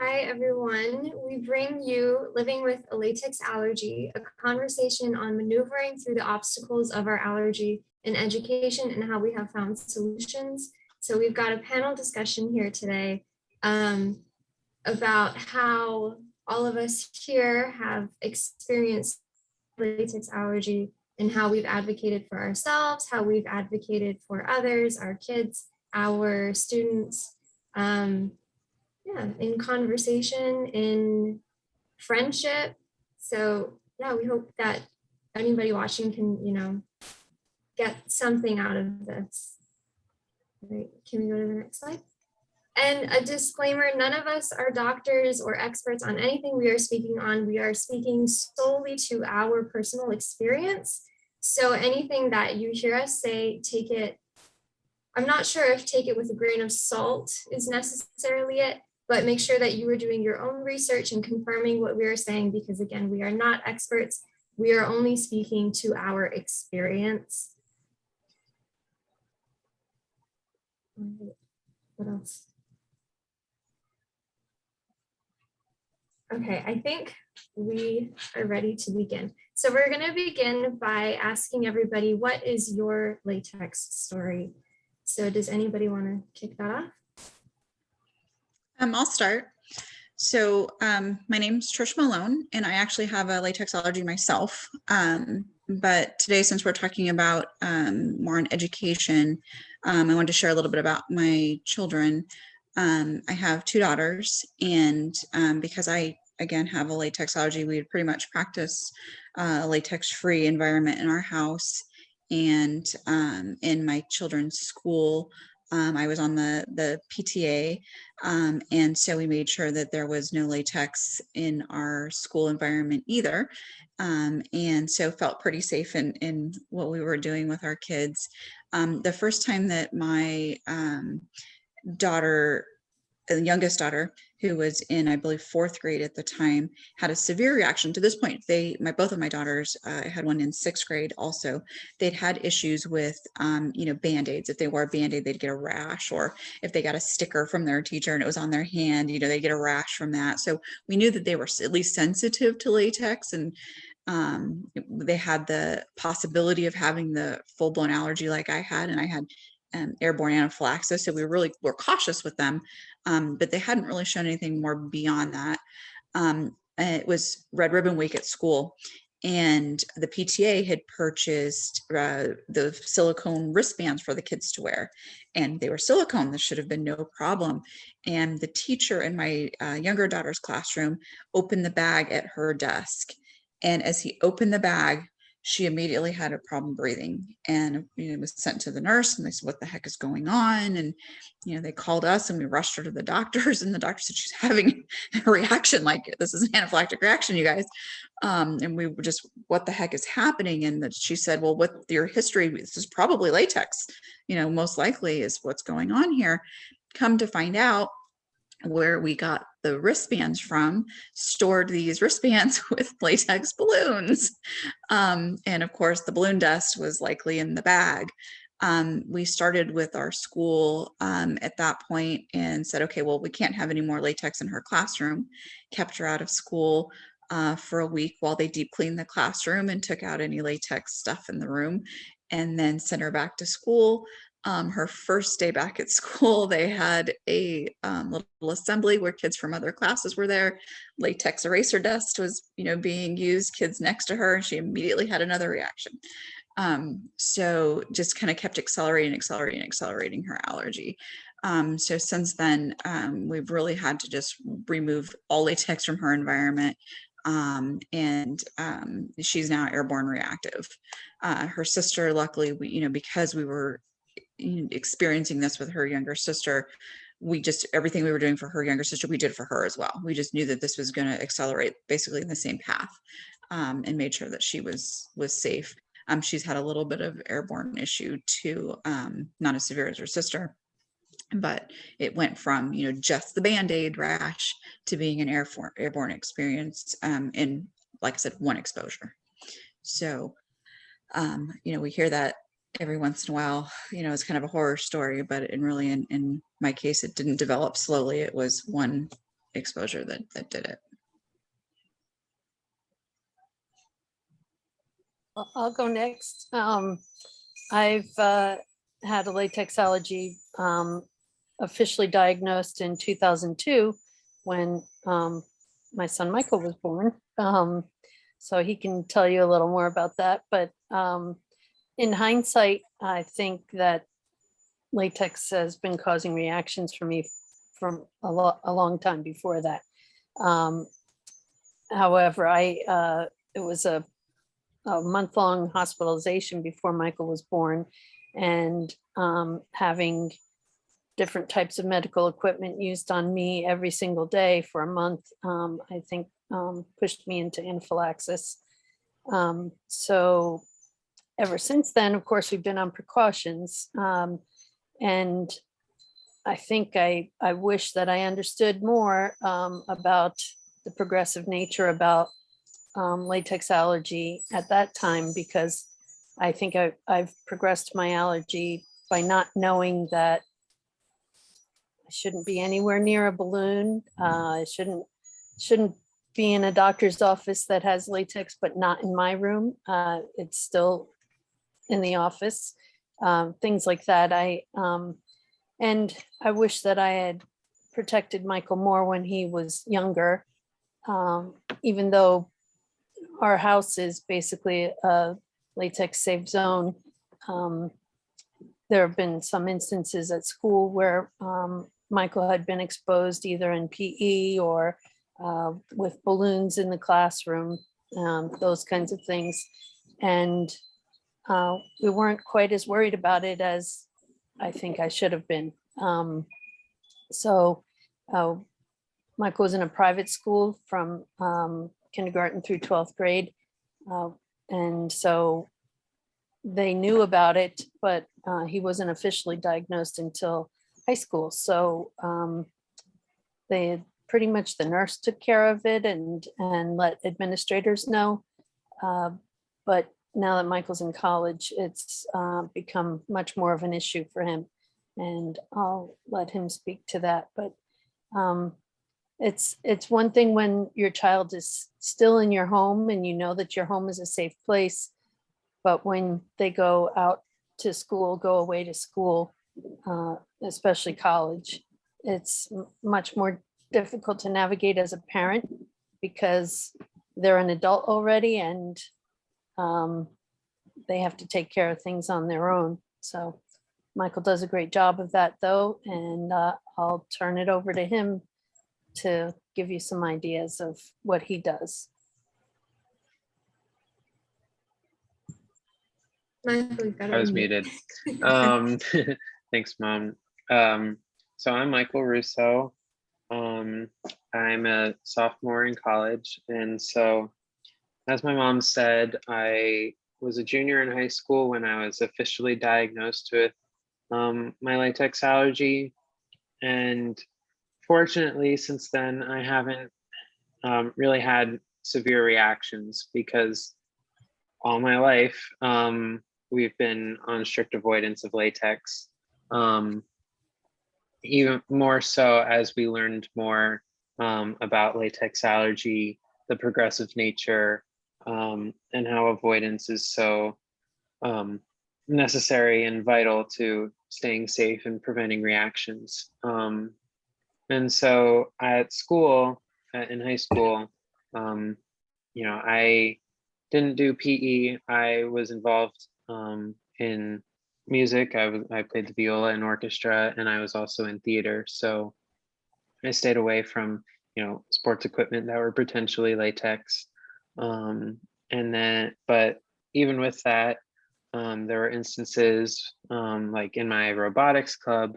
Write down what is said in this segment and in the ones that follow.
Hi, everyone. We bring you Living with a Latex Allergy, a conversation on maneuvering through the obstacles of our allergy in education and how we have found solutions. So we've got a panel discussion here today about how all of us here have experienced latex allergy and how we've advocated for ourselves, how we've advocated for others, our kids, our students. In conversation, in friendship. So yeah, we hope that anybody watching can, get something out of this. Right. Can we go to the next slide? And a disclaimer, none of us are doctors or experts on anything we are speaking on. We are speaking solely to our personal experience. So anything that you hear us say, take it, I'm not sure if take it with a grain of salt is necessarily it, but make sure that you are doing your own research and confirming what we are saying, because again, we are not experts. We are only speaking to our experience. What else? Okay, I think we are ready to begin. So we're going to begin by asking everybody, what is your latex story? So does anybody want to kick that off? I'll start. So my name's Trish Malone, and I actually have a latex allergy myself. But today, since we're talking about more on education, I wanted to share a little bit about my children. I have 2 daughters, and because I, again, have a latex allergy, we pretty much practice a latex-free environment in our house. And in my children's school, I was on the PTA, and so we made sure that there was no latex in our school environment either. And so felt pretty safe in what we were doing with our kids. The first time that my youngest daughter, who was in, I believe, 4th grade at the time, had a severe reaction. To this point, both of my daughters, I had one in 6th grade also, they'd had issues with, Band-Aids. If they wore a Band-Aid, they'd get a rash, or if they got a sticker from their teacher and it was on their hand, they'd get a rash from that. So we knew that they were at least sensitive to latex, and they had the possibility of having the full-blown allergy like I had, and I had airborne anaphylaxis. So we were cautious with them, but they hadn't really shown anything more beyond that. It was Red Ribbon Week at school, and the PTA had purchased the silicone wristbands for the kids to wear, and they were silicone. This should have been no problem. And the teacher in my younger daughter's classroom opened the bag at her desk, and as he opened the bag, she immediately had a problem breathing, and was sent to the nurse, and they said, what the heck is going on? And they called us, and we rushed her to the doctors, and the doctor said she's having a reaction, like this is an anaphylactic reaction, you guys. And we were just, what the heck is happening? And she said, well, with your history, this is probably latex, most likely is what's going on here. Come to find out, where we got the wristbands from stored these wristbands with latex balloons. And of course, the balloon dust was likely in the bag. We started with our school at that point and said, okay, well, we can't have any more latex in her classroom. Kept her out of school for a week while they deep cleaned the classroom and took out any latex stuff in the room, and then sent her back to school. Her first day back at school, they had a little assembly where kids from other classes were there. Latex eraser dust was, being used, kids next to her, and she immediately had another reaction. So just kind of kept accelerating her allergy. So since then, we've really had to just remove all latex from her environment. And she's now airborne reactive. Her sister, luckily, because we were experiencing this with her younger sister, everything we were doing for her younger sister, we did for her as well. We just knew that this was going to accelerate basically in the same path, and made sure that she was safe. She's had a little bit of airborne issue too, not as severe as her sister, but it went from, just the Band-Aid rash to being an airborne experience in, like I said, one exposure. So, we hear that every once in a while, it's kind of a horror story, but in my case, it didn't develop slowly. It was one exposure that did it. I'll go next. I've had a latex allergy officially diagnosed in 2002 when my son Michael was born. So he can tell you a little more about that. But in hindsight, I think that latex has been causing reactions for me from a long time before that. However, it was a month-long hospitalization before Michael was born, and having different types of medical equipment used on me every single day for a month, I think pushed me into anaphylaxis. So ever since then, of course, we've been on precautions. And I think I wish that I understood more about the progressive nature about latex allergy at that time, because I think I've progressed my allergy by not knowing that I shouldn't be anywhere near a balloon. I shouldn't be in a doctor's office that has latex, but not in my room. It's still in the office. Things like that. And I wish that I had protected Michael more when he was younger, even though our house is basically a latex safe zone. There have been some instances at school where Michael had been exposed either in PE or with balloons in the classroom, those kinds of things. And we weren't quite as worried about it as I think I should have been. So Michael was in a private school from kindergarten through 12th grade. And so they knew about it, but he wasn't officially diagnosed until high school. So they had pretty much, the nurse took care of it and let administrators know. But now that Michael's in college, it's become much more of an issue for him. And I'll let him speak to that. But it's one thing when your child is still in your home and you know that your home is a safe place. But when they go out to school, go away to school, especially college, it's much more difficult to navigate as a parent because they're an adult already and they have to take care of things on their own. So Michael does a great job of that though, and I'll turn it over to him to give you some ideas of what he does. Michael, you've got to I was unmute. muted. Thanks, Mom. So I'm Michael Russo. I'm a sophomore in college. And so, as my mom said, I was a junior in high school when I was officially diagnosed with my latex allergy. And fortunately, since then, I haven't really had severe reactions because all my life, we've been on strict avoidance of latex. Even more so as we learned more about latex allergy, the progressive nature, and how avoidance is so necessary and vital to staying safe and preventing reactions. And so at school, in high school, I didn't do PE. I was involved in music. I played the viola in orchestra, and I was also in theater. So I stayed away from sports equipment that were potentially latex. But even with that, there were instances like in my robotics club,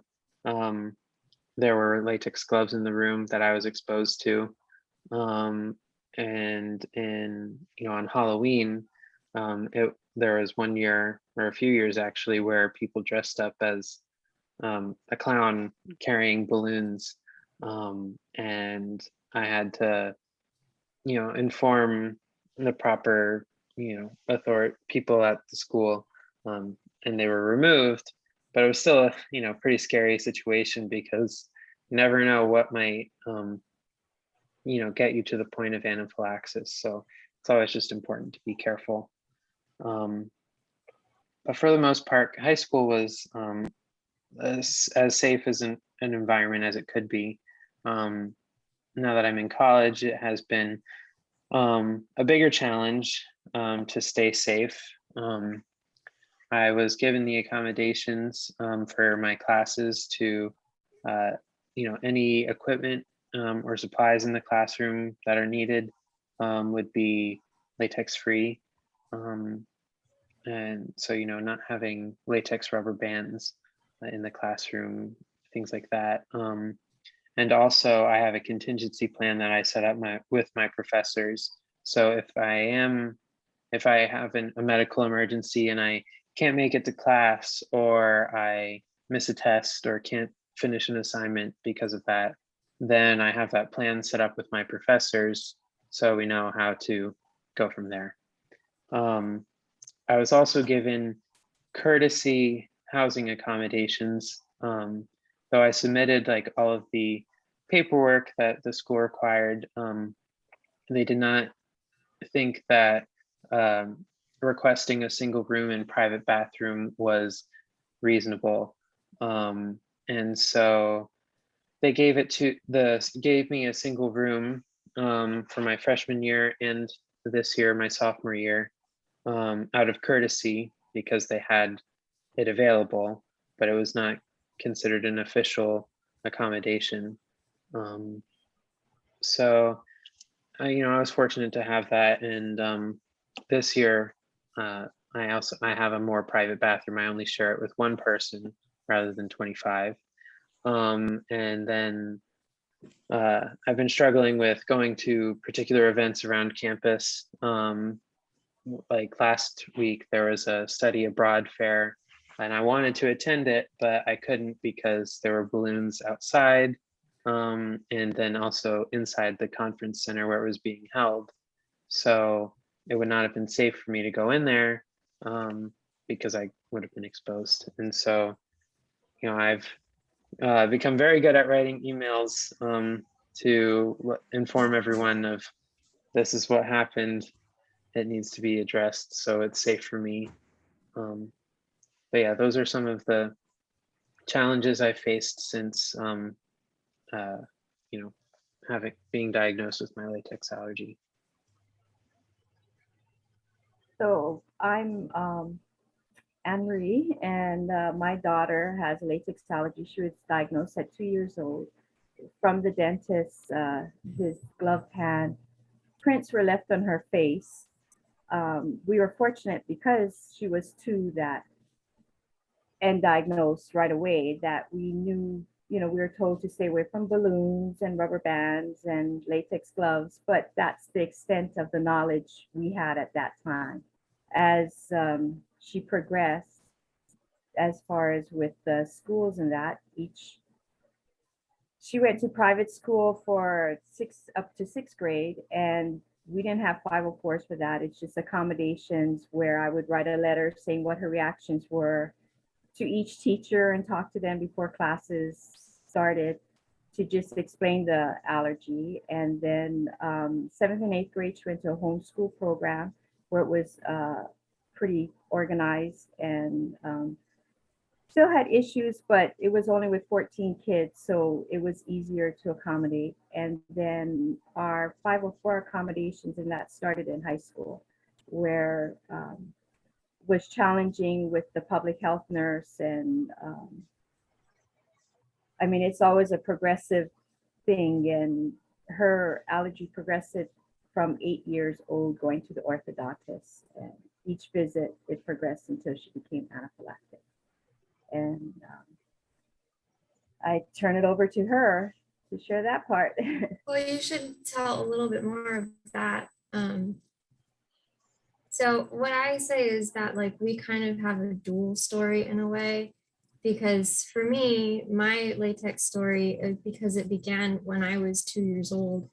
there were latex gloves in the room that I was exposed to. And on Halloween, there was one year or a few years actually where people dressed up as a clown carrying balloons, and I had to inform the proper people at the school, and they were removed. But it was still a pretty scary situation because you never know what might get you to the point of anaphylaxis. So it's always just important to be careful. But for the most part, high school was as safe as an environment as it could be. Now that I'm in college, it has been a bigger challenge to stay safe. I was given the accommodations for my classes to, any equipment or supplies in the classroom that are needed would be latex free. And so, not having latex rubber bands in the classroom, things like that. And also I have a contingency plan that I set up with my professors. So if I have a medical emergency and I can't make it to class, or I miss a test or can't finish an assignment because of that, then I have that plan set up with my professors so we know how to go from there. I was also given courtesy housing accommodations. Though I submitted like all of the paperwork that the school required, they did not think that requesting a single room and private bathroom was reasonable. And so they gave me a single room for my freshman year and this year, my sophomore year, out of courtesy because they had it available, but it was not considered an official accommodation. So I was fortunate to have that. And this year, I have a more private bathroom. I only share it with one person rather than 25. And then I've been struggling with going to particular events around campus. Like last week, there was a study abroad fair and I wanted to attend it, but I couldn't because there were balloons outside. And then also inside the conference center where it was being held. So it would not have been safe for me to go in there because I would have been exposed. And so, I've become very good at writing emails to inform everyone of this is what happened. It needs to be addressed so it's safe for me. But yeah, those are some of the challenges I faced since being diagnosed with my latex allergy. So I'm Anne-Marie, and my daughter has latex allergy. She was diagnosed at 2 years old. From the dentist, his gloved hand, prints were left on her face. We were fortunate because she was 2 and diagnosed right away that we knew, we were told to stay away from balloons and rubber bands and latex gloves, but that's the extent of the knowledge we had at that time. As she progressed, as far as with the schools and that, she went to private school for up to 6th grade, and we didn't have 504s for that. It's just accommodations where I would write a letter saying what her reactions were to each teacher and talk to them before classes started to just explain the allergy. And then 7th and 8th grade, she went to a homeschool program where it was pretty organized and still had issues, but it was only with 14 kids, so it was easier to accommodate. And then our 504 accommodations, and that started in high school, where was challenging with the public health nurse. And it's always a progressive thing, and her allergy progressed from 8 years old going to the orthodontist, and each visit it progressed until she became anaphylactic. And I turn it over to her to share that part. Well, you should tell a little bit more of that. So what I say is that we kind of have a dual story in a way, because for me, my latex story, because it began when I was 2 years old,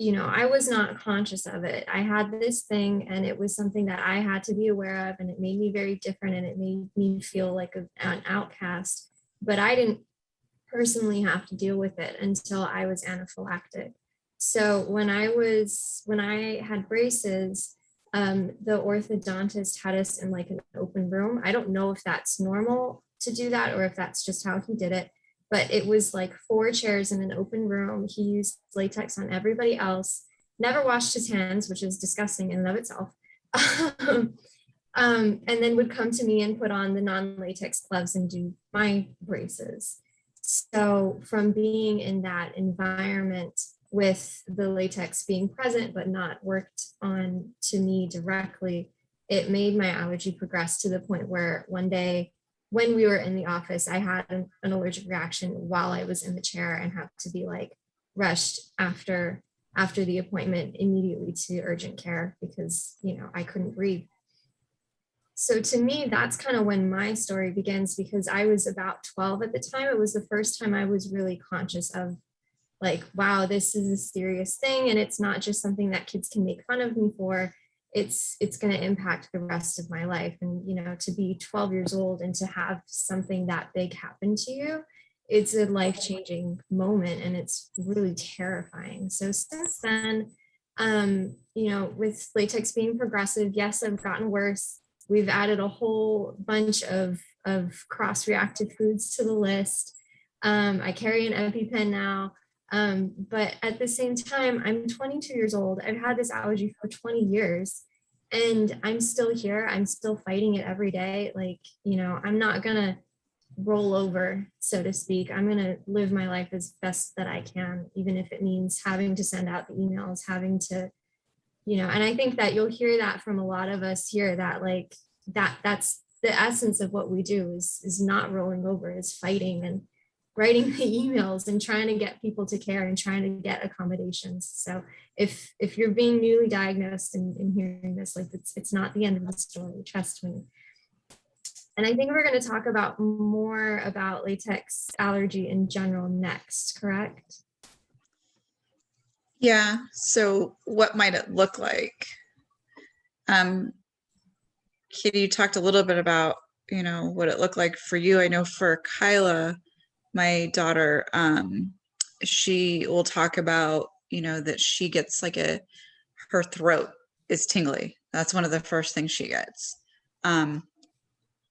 I was not conscious of it. I had this thing and it was something that I had to be aware of, and it made me very different and it made me feel like an outcast, but I didn't personally have to deal with it until I was anaphylactic. So when I had braces, the orthodontist had us in like an open room. I don't know if that's normal to do that or if that's just how he did it, but it was like 4 chairs in an open room. He used latex on everybody else, never washed his hands, which is disgusting in and of itself. And then would come to me and put on the non-latex gloves and do my braces. So from being in that environment with the latex being present but not worked on to me directly, it made my allergy progress to the point where one day when we were in the office, I had an allergic reaction while I was in the chair and had to be like rushed after the appointment immediately to urgent care because, you know, I couldn't breathe. So to me, that's kind of when my story begins because I was about 12 at the time. It was the first time I was really conscious of like, wow, this is a serious thing. And it's not just something that kids can make fun of me for. It's going to impact the rest of my life. And, you know, to be 12 years old and to have something that big happen to you, it's a life-changing moment and it's really terrifying. So since then, you know, with latex being progressive, yes, I've gotten worse. We've added a whole bunch of cross-reactive foods to the list. I carry an EpiPen now, but at the same time, I'm 22 years old. I've had this allergy for 20 years and I'm still here. I'm still fighting it every day. Like, you know, I'm not gonna roll over, so to speak. I'm gonna live my life as best that I can, even if it means having to send out the emails, having to, you know, and I think that you'll hear that from a lot of us here that like that's the essence of what we do is not rolling over, is fighting and writing the emails and trying to get people to care and trying to get accommodations. So if you're being newly diagnosed and hearing this, like it's not the end of the story, trust me. And I think we're going to talk about more about latex allergy in general next, correct? Yeah. So what might it look like? Kitty, you talked a little bit about, you know, what it looked like for you. I know for Kyla, my daughter, she will talk about, you know, that she gets like her throat is tingly. That's one of the first things she gets.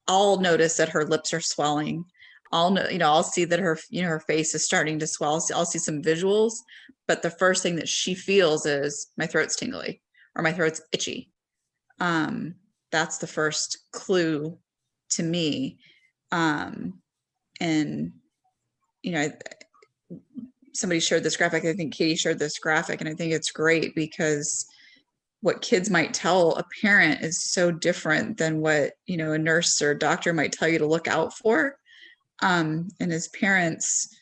I'll notice that her lips are swelling. I'll know, you know, I'll see that her, you know, her face is starting to swell. I'll see some visuals, but the first thing that she feels is my throat's tingly or my throat's itchy. That's the first clue to me. And, you know, somebody shared this graphic. I think Katie shared this graphic, and I think it's great because what kids might tell a parent is so different than what, you know, a nurse or a doctor might tell you to look out for. And as parents,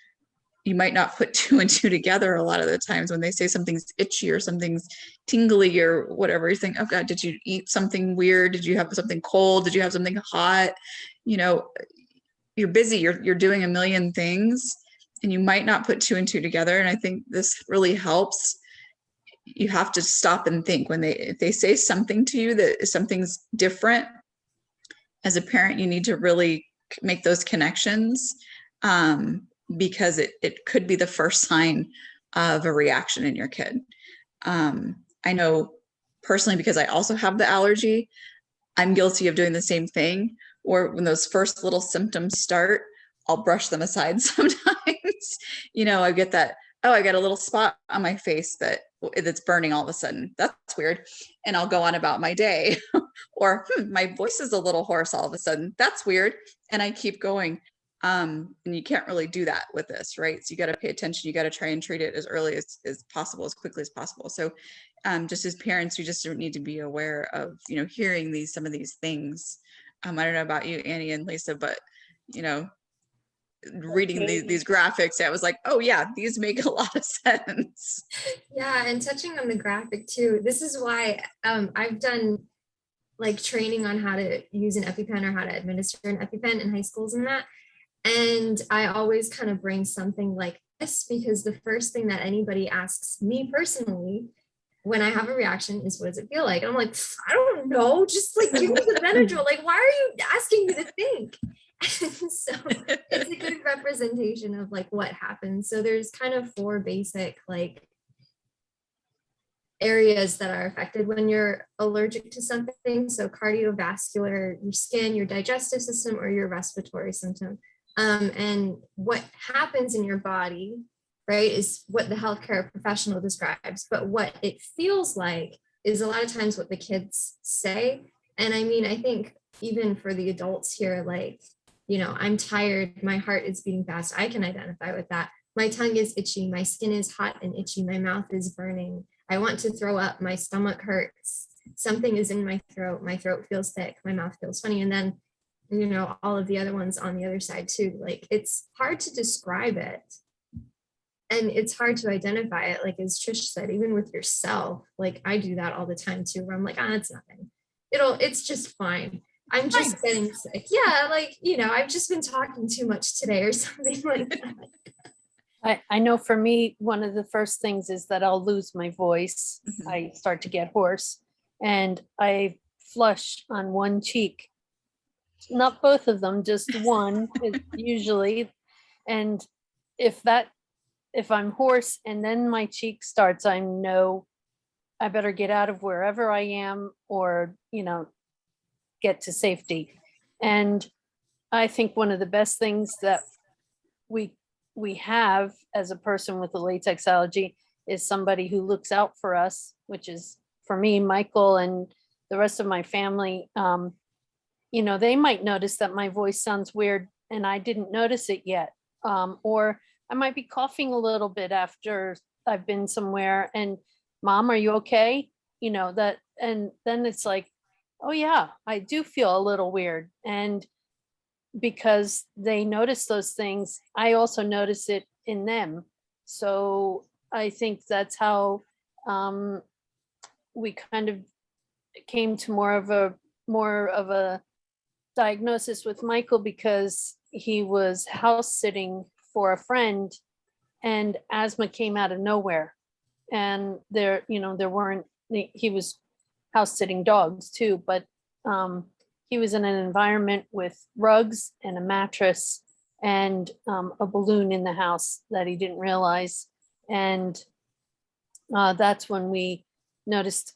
you might not put 2 and 2 together a lot of the times when they say something's itchy or something's tingly or whatever. You think, oh God, did you eat something weird? Did you have something cold? Did you have something hot? You know, you're busy, you're doing a million things and you might not put 2 and 2 together. And I think this really helps. You have to stop and think when if they say something to you that something's different, as a parent, you need to really make those connections, because it could be the first sign of a reaction in your kid. I know personally, because I also have the allergy, I'm guilty of doing the same thing, or when those first little symptoms start, I'll brush them aside sometimes. You know, I get that, oh, I got a little spot on my face that's burning all of a sudden. That's weird. And I'll go on about my day. Or my voice is a little hoarse all of a sudden. That's weird. And I keep going. And you can't really do that with this, right? So you got to pay attention. You got to try and treat it as early as possible, as quickly as possible. So just as parents, you just need to be aware of, you know, hearing some of these things. I don't know about you, Annie and Lisa, but, you know, reading these graphics, I was like, oh yeah, these make a lot of sense. Yeah, and touching on the graphic too, this is why I've done like training on how to use an EpiPen or how to administer an EpiPen in high schools and that. And I always kind of bring something like this because the first thing that anybody asks me personally when I have a reaction is, what does it feel like? And I'm like, I don't know, just like give me the Benadryl. Like, why are you asking me to think? So it's a good representation of like what happens. So there's kind of 4 basic like areas that are affected when you're allergic to something. So cardiovascular, your skin, your digestive system, or your respiratory system. And what happens in your body, right, is what the healthcare professional describes. But what it feels like is a lot of times what the kids say. And I mean, I think even for the adults here, like, you know, I'm tired, my heart is beating fast. I can identify with that. My tongue is itchy, my skin is hot and itchy, my mouth is burning. I want to throw up, my stomach hurts, something is in my throat feels thick, my mouth feels funny. And then, you know, all of the other ones on the other side too. Like, it's hard to describe it. And it's hard to identify it. Like, as Trish said, even with yourself, like I do that all the time too, where I'm like, it's nothing. It's just fine. I'm just getting sick. Yeah, like, you know, I've just been talking too much today or something like that. I know for me, one of the first things is that I'll lose my voice. Mhm. I start to get hoarse and I flush on one cheek. Not both of them, just one usually. And if I'm hoarse and then my cheek starts, I know I better get out of wherever I am or, you know, get to safety. And I think one of the best things that we have as a person with a latex allergy is somebody who looks out for us, which is for me, Michael, and the rest of my family. You know, they might notice that my voice sounds weird and I didn't notice it yet. Or I might be coughing a little bit after I've been somewhere and Mom, are you okay? You know, that, and then it's like, oh yeah, I do feel a little weird. And because they notice those things, I also notice it in them. So I think that's how we kind of came to more of a diagnosis with Michael, because he was house sitting for a friend and asthma came out of nowhere. And there weren't, he was house sitting dogs too, but he was in an environment with rugs and a mattress and a balloon in the house that he didn't realize. And that's when we noticed,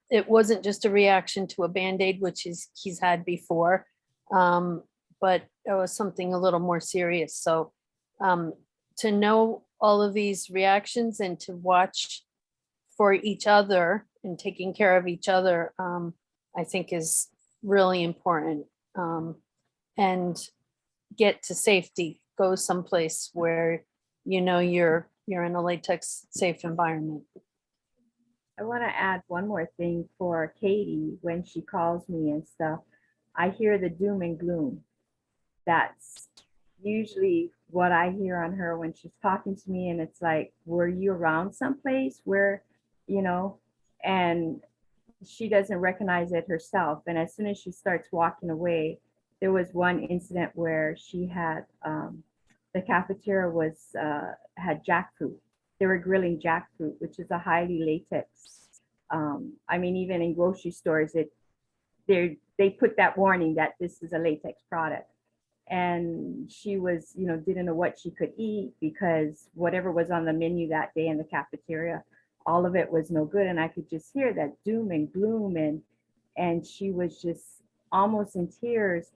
it wasn't just a reaction to a Band-Aid, which he's had before, but it was something a little more serious. So to know all of these reactions and to watch for each other and taking care of each other, I think is really important. And get to safety, go someplace where you know you're in a latex safe environment. I want to add one more thing for Katie. When she calls me and stuff, I hear the doom and gloom. That's usually what I hear on her when she's talking to me. And it's like, were you around someplace where, you know, and she doesn't recognize it herself. And as soon as she starts walking away, there was one incident where she had, the cafeteria had jackfruit. They were grilling jackfruit, which is a highly latex. I mean, even in grocery stores, they put that warning that this is a latex product. And she was, you know, didn't know what she could eat because whatever was on the menu that day in the cafeteria, all of it was no good. And I could just hear that doom and gloom, and she was just almost in tears.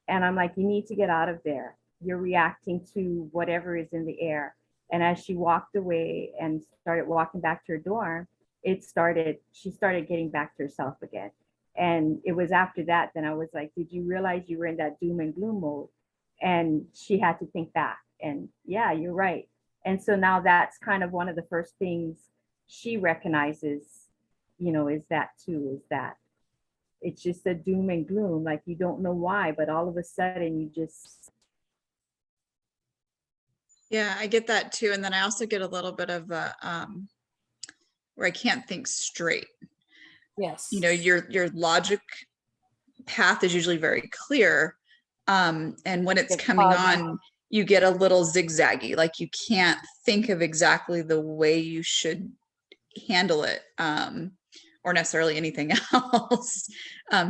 And I'm like, you need to get out of there. You're reacting to whatever is in the air. And as she walked away and started walking back to her dorm, she started getting back to herself again. And it was after that, then I was like, did you realize you were in that doom and gloom mode? And she had to think back. And yeah, you're right. And so now that's kind of one of the first things she recognizes, you know, is that it's just a doom and gloom. Like, you don't know why, but all of a sudden you just. Yeah, I get that too. And then I also get a little bit of a, where I can't think straight. Yes. You know, your logic path is usually very clear. And when it's coming on, you get a little zigzaggy, like you can't think of exactly the way you should handle it, or necessarily anything else.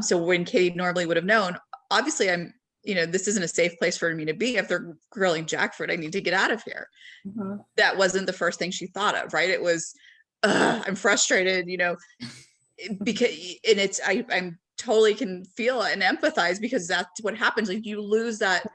So when Katie normally would have known, obviously this isn't a safe place for me to be. If they're grilling jackfruit, I need to get out of here. Mm-hmm. That wasn't the first thing she thought of, right? It was, I'm frustrated, because, and it's, I'm totally can feel and empathize, because that's what happens. Like, you lose that,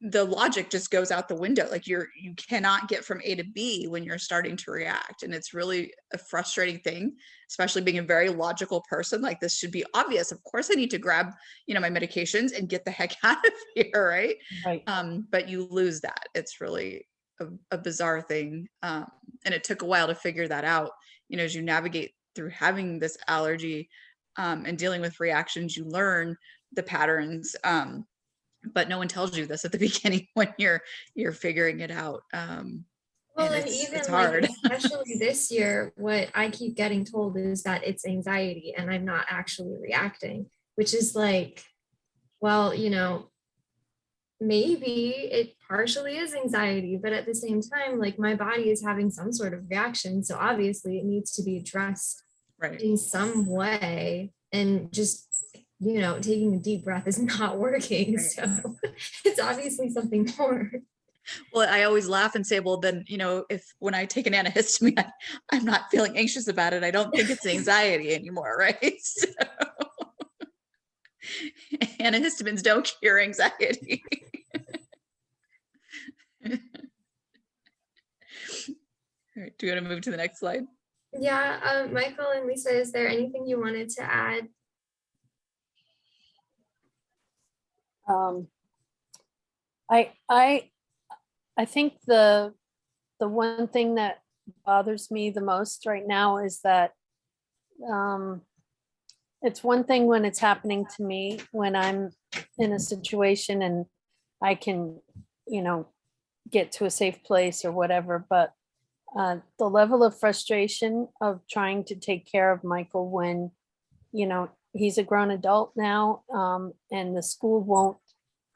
the logic just goes out the window. Like, you cannot get from A to B when you're starting to react. And it's really a frustrating thing, especially being a very logical person. Like, this should be obvious. Of course I need to grab, my medications and get the heck out of here. Right. Right. But you lose that. It's really a bizarre thing. And it took a while to figure that out, as you navigate through having this allergy, and dealing with reactions, you learn the patterns. But no one tells you this at the beginning when you're figuring it out. Well, And and it's even hard. like, especially this year, what I keep getting told is that it's anxiety and I'm not actually reacting, which is like, well, maybe it partially is anxiety, but at the same time, like, my body is having some sort of reaction. So obviously it needs to be addressed Right. in some way. And just, taking a deep breath is not working. Right. So it's obviously something more. Well, I always laugh and say, well, then, if when I take an antihistamine, I'm not feeling anxious about it, I don't think it's anxiety anymore, right? So, antihistamines don't cure anxiety. All right, do you want to move to the next slide? Yeah, Michael and Lisa, is there anything you wanted to add? I think the one thing that bothers me the most right now is that it's one thing when it's happening to me, when I'm in a situation and I can, get to a safe place or whatever, but the level of frustration of trying to take care of Michael when, he's a grown adult now, and the school won't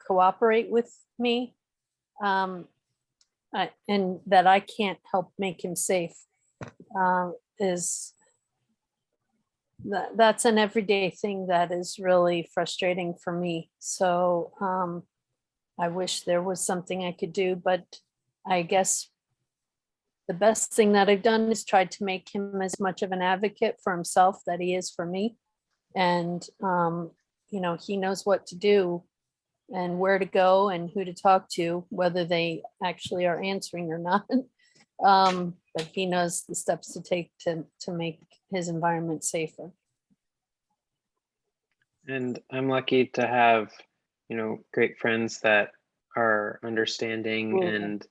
cooperate with me, and that I can't help make him safe, is that's an everyday thing that is really frustrating for me. So I wish there was something I could do, but I guess the best thing that I've done is tried to make him as much of an advocate for himself that he is for me. And, he knows what to do and where to go and who to talk to, whether they actually are answering or not. But he knows the steps to take to make his environment safer. And I'm lucky to have, great friends that are understanding, Mhm. and,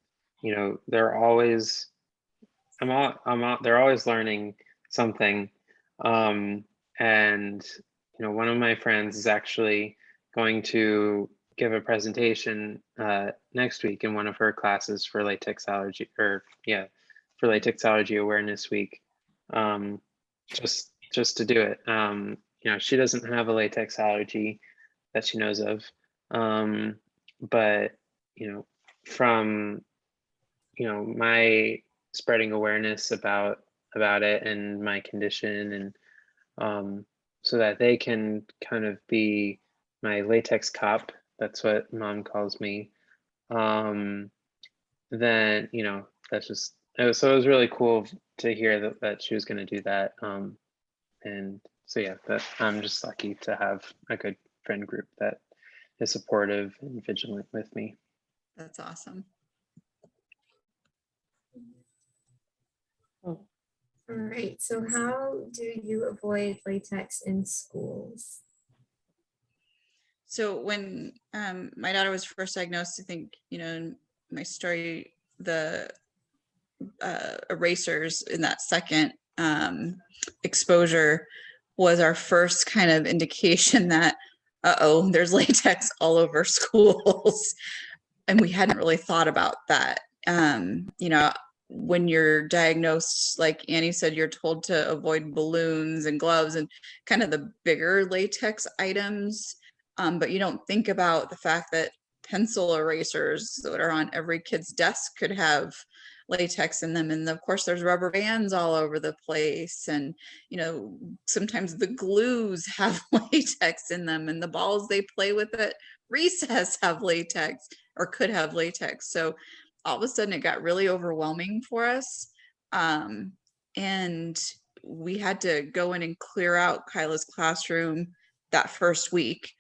they're always, they're always learning something. And, one of my friends is actually going to give a presentation next week in one of her classes for Latex Allergy, for Latex Allergy Awareness Week, just to do it. She doesn't have a latex allergy that she knows of, but from my spreading awareness about it and my condition, and so that they can kind of be my latex cop. That's what Mom calls me. Then that's just, so it was really cool to hear that she was going to do that. And so yeah, I'm just lucky to have a good friend group that is supportive and vigilant with me. That's awesome. All right, so how do you avoid latex in schools? So when my daughter was first diagnosed, I think, in my story, the erasers in that second exposure was our first kind of indication that, there's latex all over schools. And we hadn't really thought about that. When you're diagnosed, like Annie said, you're told to avoid balloons and gloves and kind of the bigger latex items. But you don't think about the fact that pencil erasers that are on every kid's desk could have latex in them. And of course there's rubber bands all over the place. And, sometimes the glues have latex in them, and the balls they play with at recess have latex or could have latex. So all of a sudden it got really overwhelming for us. and we had to go in and clear out Kyla's classroom that first week.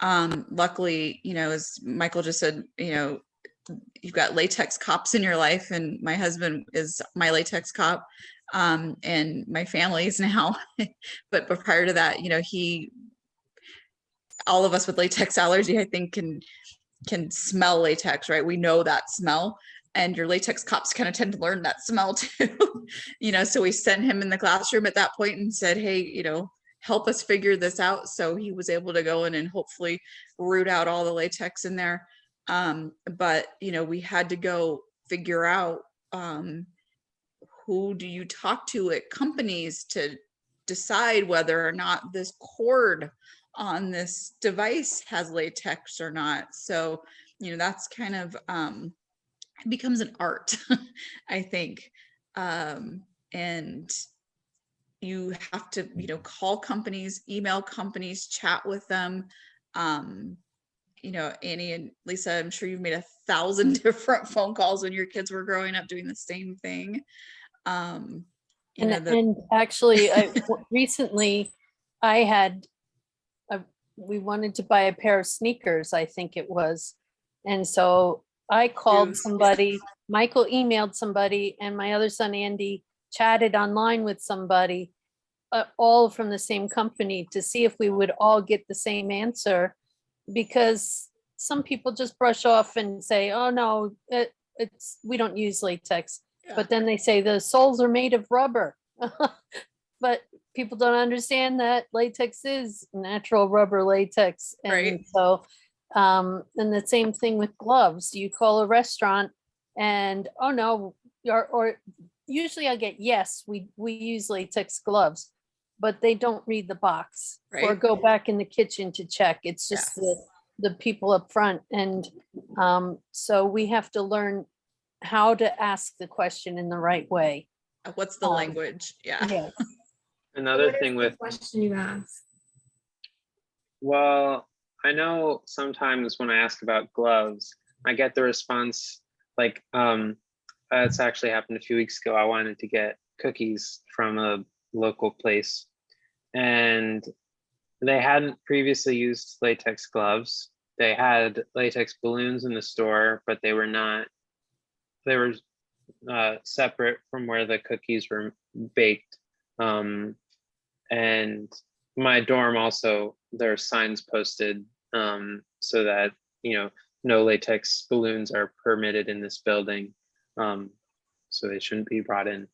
Luckily, as Michael just said, you've got latex cops in your life, and my husband is my latex cop, and my family's now. but prior to that, all of us with latex allergy, I think, can smell latex, right? We know that smell, and your latex cops kind of tend to learn that smell too. So we sent him in the classroom at that point and said, hey, help us figure this out. So he was able to go in and hopefully root out all the latex in there. But we had to go figure out who do you talk to at companies to decide whether or not this cord on this device has latex or not. So that's kind of it becomes an art, I think. And you have to call companies, email companies, chat with them. Annie and Lisa, I'm sure you've made 1,000 different phone calls when your kids were growing up doing the same thing. And actually, recently we wanted to buy a pair of sneakers, I think it was. And so I called somebody, Michael emailed somebody, and my other son, Andy, chatted online with somebody, all from the same company, to see if we would all get the same answer. Because some people just brush off and say, oh no, we don't use latex. Yeah. But then they say the soles are made of rubber. But people don't understand that latex is natural rubber latex. And right. So, and the same thing with gloves. You call a restaurant and, oh no, or usually I get, yes, we use latex gloves, but they don't read the box, right, or go back in the kitchen to check. It's just the people up front. And so we have to learn how to ask the question in the right way. What's the language? Yeah. Another thing with question you ask. Well, I know sometimes when I ask about gloves, I get the response like, it's actually happened a few weeks ago. I wanted to get cookies from a local place, and they hadn't previously used latex gloves. They had latex balloons in the store, but they were separate from where the cookies were baked. And my dorm also, there are signs posted so that, no latex balloons are permitted in this building. So they shouldn't be brought in.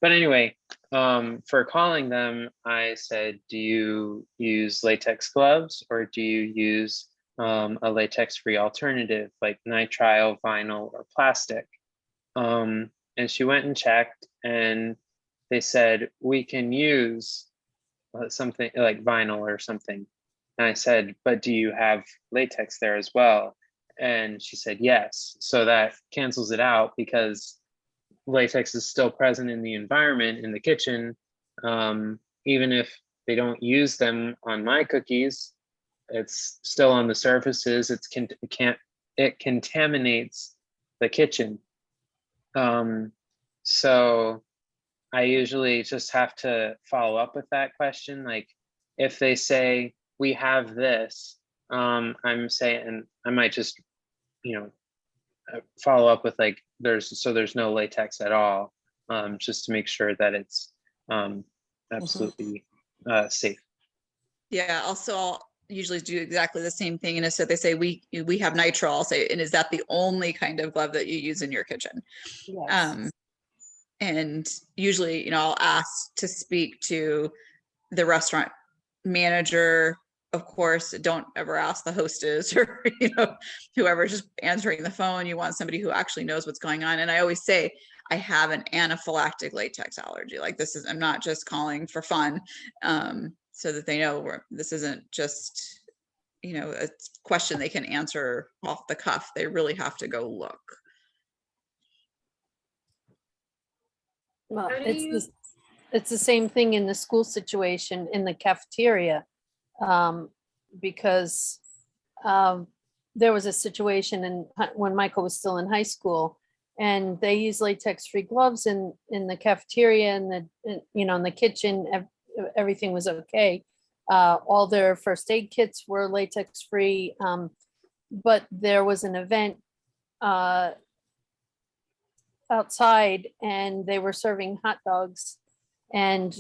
But anyway, for calling them, I said, do you use latex gloves, or do you use a latex-free alternative like nitrile, vinyl, or plastic? And she went and checked, and they said, we can use something like vinyl or something. And I said, but do you have latex there as well? And she said, yes. So that cancels it out, because latex is still present in the environment, in the kitchen. Even if they don't use them on my cookies, it's still on the surfaces. It contaminates the kitchen. So I usually just have to follow up with that question. Like, if they say, we have this, I'm saying, I might just, follow up with like, there's no latex at all, just to make sure that it's absolutely safe. Yeah, also I'll usually do exactly the same thing. And so they say, we have nitrile, I'll say, and is that the only kind of glove that you use in your kitchen? Yes. And usually, I'll ask to speak to the restaurant manager. Of course, don't ever ask the hostess or, whoever's just answering the phone. You want somebody who actually knows what's going on. And I always say, I have an anaphylactic latex allergy. Like, I'm not just calling for fun, so that they know this isn't just, a question they can answer off the cuff. They really have to go look. Well, it's the same thing in the school situation, in the cafeteria, because there was a situation when Michael was still in high school, and they use latex-free gloves in the cafeteria and in the kitchen. Everything was okay. All their first aid kits were latex-free, but there was an event outside, and they were serving hot dogs, and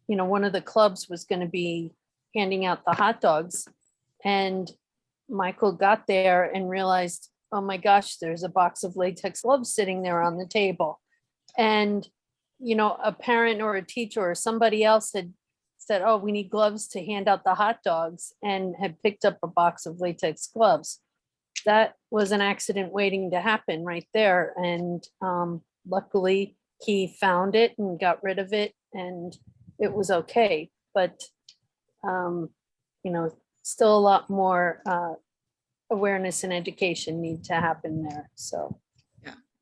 one of the clubs was going to be handing out the hot dogs, and Michael got there and realized, oh my gosh, there's a box of latex gloves sitting there on the table. And, a parent or a teacher or somebody else had said, oh, we need gloves to hand out the hot dogs, and had picked up a box of latex gloves. That was an accident waiting to happen right there. And luckily he found it and got rid of it, and it was okay. But, still a lot more awareness and education need to happen there. So.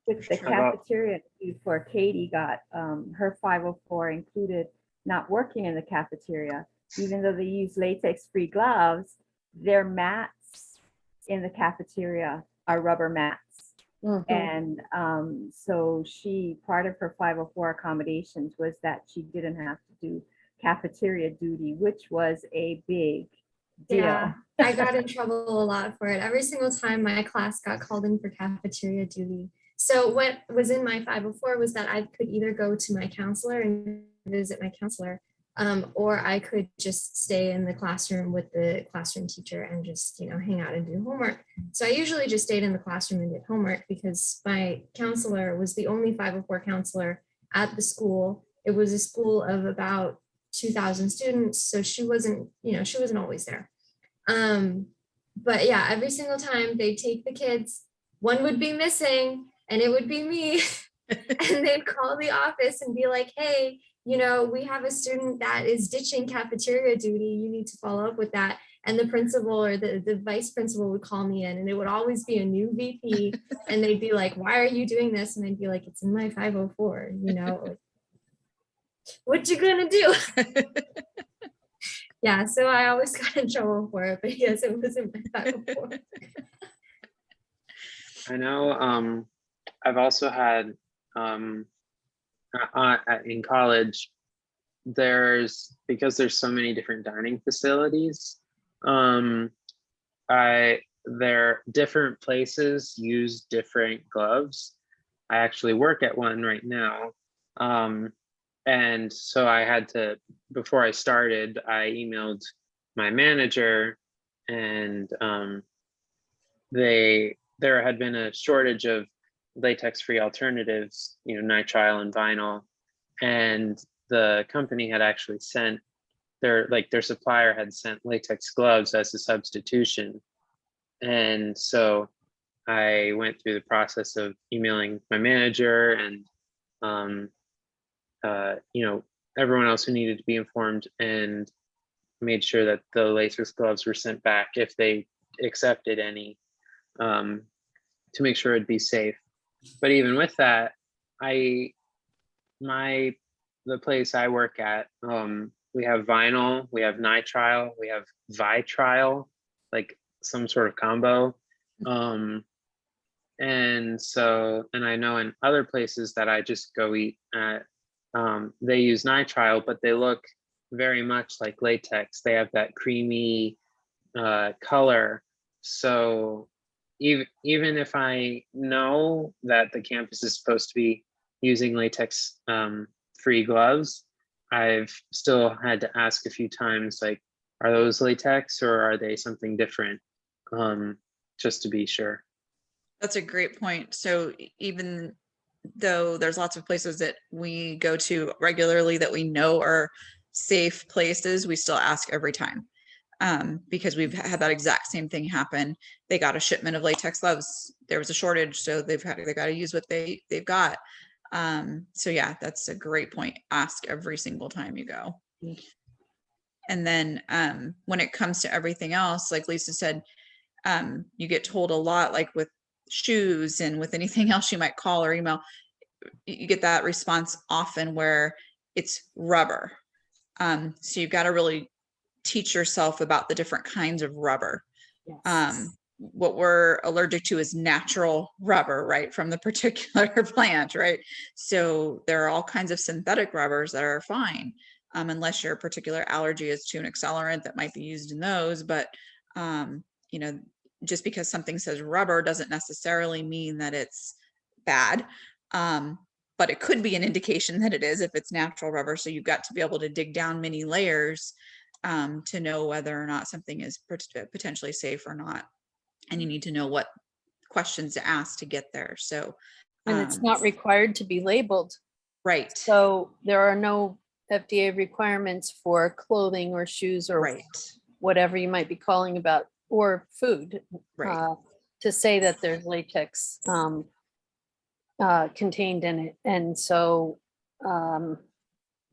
With the Sure. cafeteria for Katie got, her 504 included not working in the cafeteria, even though they use latex-free gloves, their mats in the cafeteria are rubber mats. And so part of her 504 accommodations was that she didn't have to do cafeteria duty, which was a big deal. Yeah, I got in trouble a lot for it. Every single time my class got called in for cafeteria duty. So what was in my 504 was that I could either go to my counselor and visit my counselor, or I could just stay in the classroom with the classroom teacher and just, hang out and do homework. So I usually just stayed in the classroom and did homework because my counselor was the only 504 counselor at the school. It was a school of about 2,000 students. So she wasn't always there. But yeah, every single time they take the kids, one would be missing and it would be me. And they'd call the office and be like, hey, we have a student that is ditching cafeteria duty. You need to follow up with that. And the principal or the vice principal would call me in, and it would always be a new VP. And they'd be like, why are you doing this? And I'd be like, it's in my 504, what you gonna do? Yeah, so I always got in trouble for it, but yes, it was in my 504. I know I've also had in college, because there's so many different dining facilities, different places use different gloves. I actually work at one right now. And so I had to, before I started, I emailed my manager, and there had been a shortage of latex-free alternatives, nitrile and vinyl, and the company had actually sent their supplier had sent latex gloves as a substitution. And so I went through the process of emailing my manager and everyone else who needed to be informed, and made sure that the latex gloves were sent back if they accepted any, to make sure it'd be safe. But even with that, the place I work at, we have vinyl, we have nitrile, we have vitrile, like some sort of combo. And I know in other places that I just go eat at, they use nitrile, but they look very much like latex. They have that creamy color. So even if I know that the campus is supposed to be using latex free gloves, I've still had to ask a few times, like, are those latex or are they something different? Just to be sure. That's a great point. So even though there's lots of places that we go to regularly that we know are safe places, we still ask every time, because we've had that exact same thing happen. They got a shipment of latex gloves. There was a shortage, so they got to use what they've got. So yeah, that's a great point. Ask every single time you go. And then when it comes to everything else, like Lisa said, you get told a lot, like with shoes and with anything else you might call or email, you get that response often where it's rubber. So you've got to really teach yourself about the different kinds of rubber. Yes. what we're allergic to is natural rubber, right, from the particular plant, right? So there are all kinds of synthetic rubbers that are fine, unless your particular allergy is to an accelerant that might be used in those. But you know, just because something says rubber doesn't necessarily mean that it's bad. But it could be an indication that it is if it's natural rubber. So you've got to be able to dig down many layers to know whether or not something is potentially safe or not. And you need to know what questions to ask to get there. So, And it's not required to be labeled. right. So there are no FDA requirements for clothing or shoes or Right. whatever you might be calling about, or food, Right. to say that there's latex contained in it. And so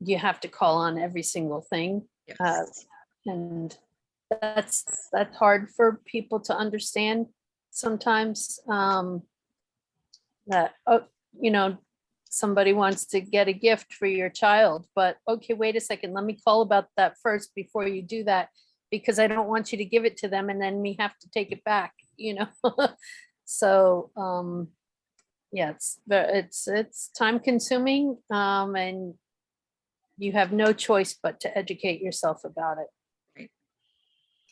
you have to call on every single thing. Yes. And that's hard for people to understand sometimes, that, oh, you know, somebody wants to get a gift for your child, but okay, wait a second, let me call about that first before you do that, because I don't want you to give it to them and then we have to take it back, you know. So yeah, it's time consuming, and you have no choice but to educate yourself about it.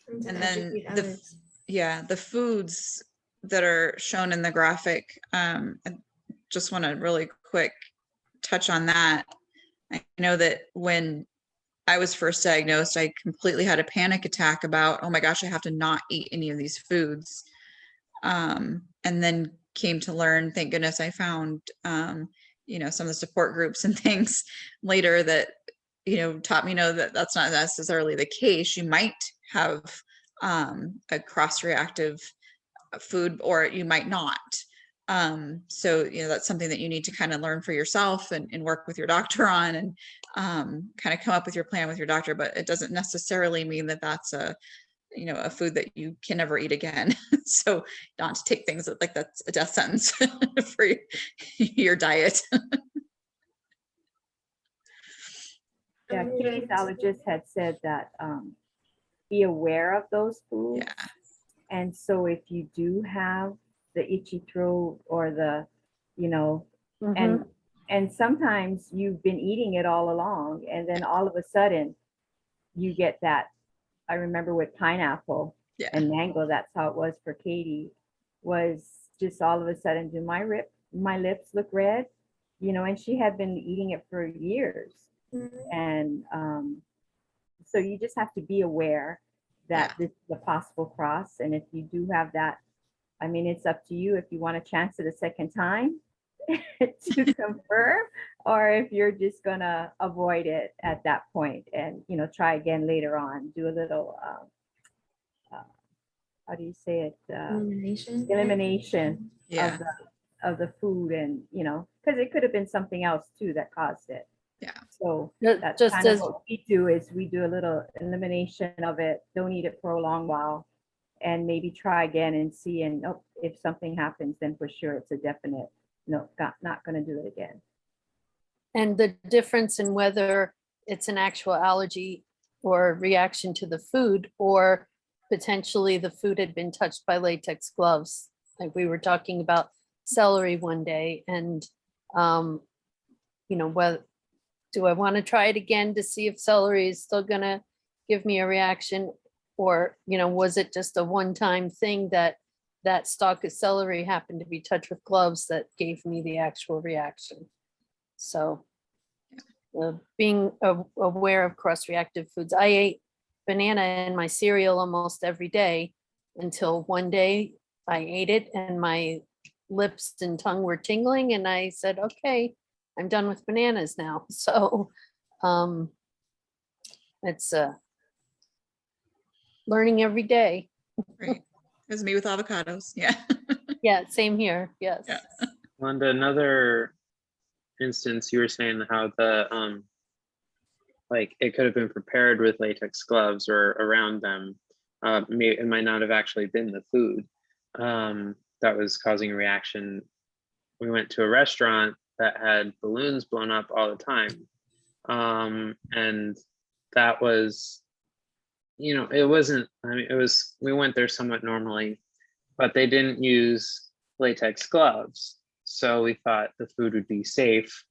to And then educate the others. the foods that are shown in the graphic, I just want to really quick touch on that. I know that when I was first diagnosed, I completely had a panic attack about, oh my gosh, I have to not eat any of these foods. And then came to learn, thank goodness I found, you know, some of the support groups and things later that, you know, taught me, that that's not necessarily the case. You might have a cross-reactive food, or you might not. So, you know, that's something that you need to kind of learn for yourself and work with your doctor on, and kind of come up with your plan with your doctor. But it doesn't necessarily mean that that's a, you know, a food that you can never eat again. So not to take things like that's a death sentence for your diet. Yeah, Katie's allergist had said that be aware of those foods. Yeah. And so if you do have the itchy throat or the, you know, and sometimes you've been eating it all along, and then all of a sudden you get that. I remember with pineapple and mango, that's how it was for Katie, was just all of a sudden, do my lips look red? You know, and she had been eating it for years. And so you just have to be aware that this is a possible cross. And if you do have that, I mean, it's up to you if you want to chance it a second time to confirm, or if you're just gonna avoid it at that point and, you know, try again later on, do a little, how do you say it? Elimination of the food, and, you know, because it could have been something else too that caused it. Yeah. So that's Just kind of as what we do, is we do a little elimination of it. Don't eat it for a long while, and maybe try again and see. And if something happens, then for sure it's a definite no, not going to do it again. And the difference in whether it's an actual allergy or reaction to the food, or potentially the food had been touched by latex gloves. Like we were talking about celery one day, and you know, whether do I want to try it again to see if celery is still going to give me a reaction, or, you know, was it just a one-time thing that stalk of celery happened to be touched with gloves that gave me the actual reaction. So being aware of cross-reactive foods. I ate banana in my cereal almost every day until one day I ate it and my lips and tongue were tingling, and I said, okay, I'm done with bananas now. So it's learning every day. Right. It was me with avocados. Yeah. Yeah, same here. Yes. Yeah. And another instance, you were saying how the like it could have been prepared with latex gloves or around them. It might not have actually been the food that was causing a reaction. We went to a restaurant that had balloons blown up all the time, and that was, you know, it wasn't. I mean, it was. We went there somewhat normally, but they didn't use latex gloves. So we thought the food would be safe.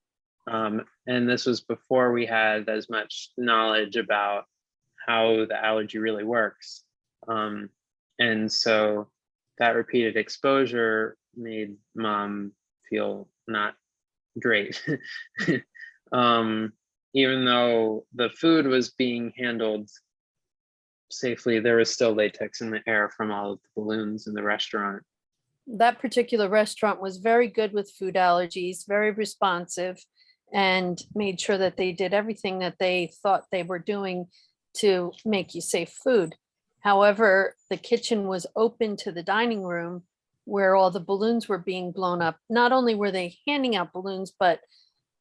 And this was before we had as much knowledge about how the allergy really works. And so that repeated exposure made mom feel not great. Even though the food was being handled safely, there was still latex in the air from all of the balloons in the restaurant. That particular restaurant was very good with food allergies, very responsive, and made sure that they did everything that they thought they were doing to make you safe food. However, the kitchen was open to the dining room where all the balloons were being blown up. Not only were they handing out balloons, but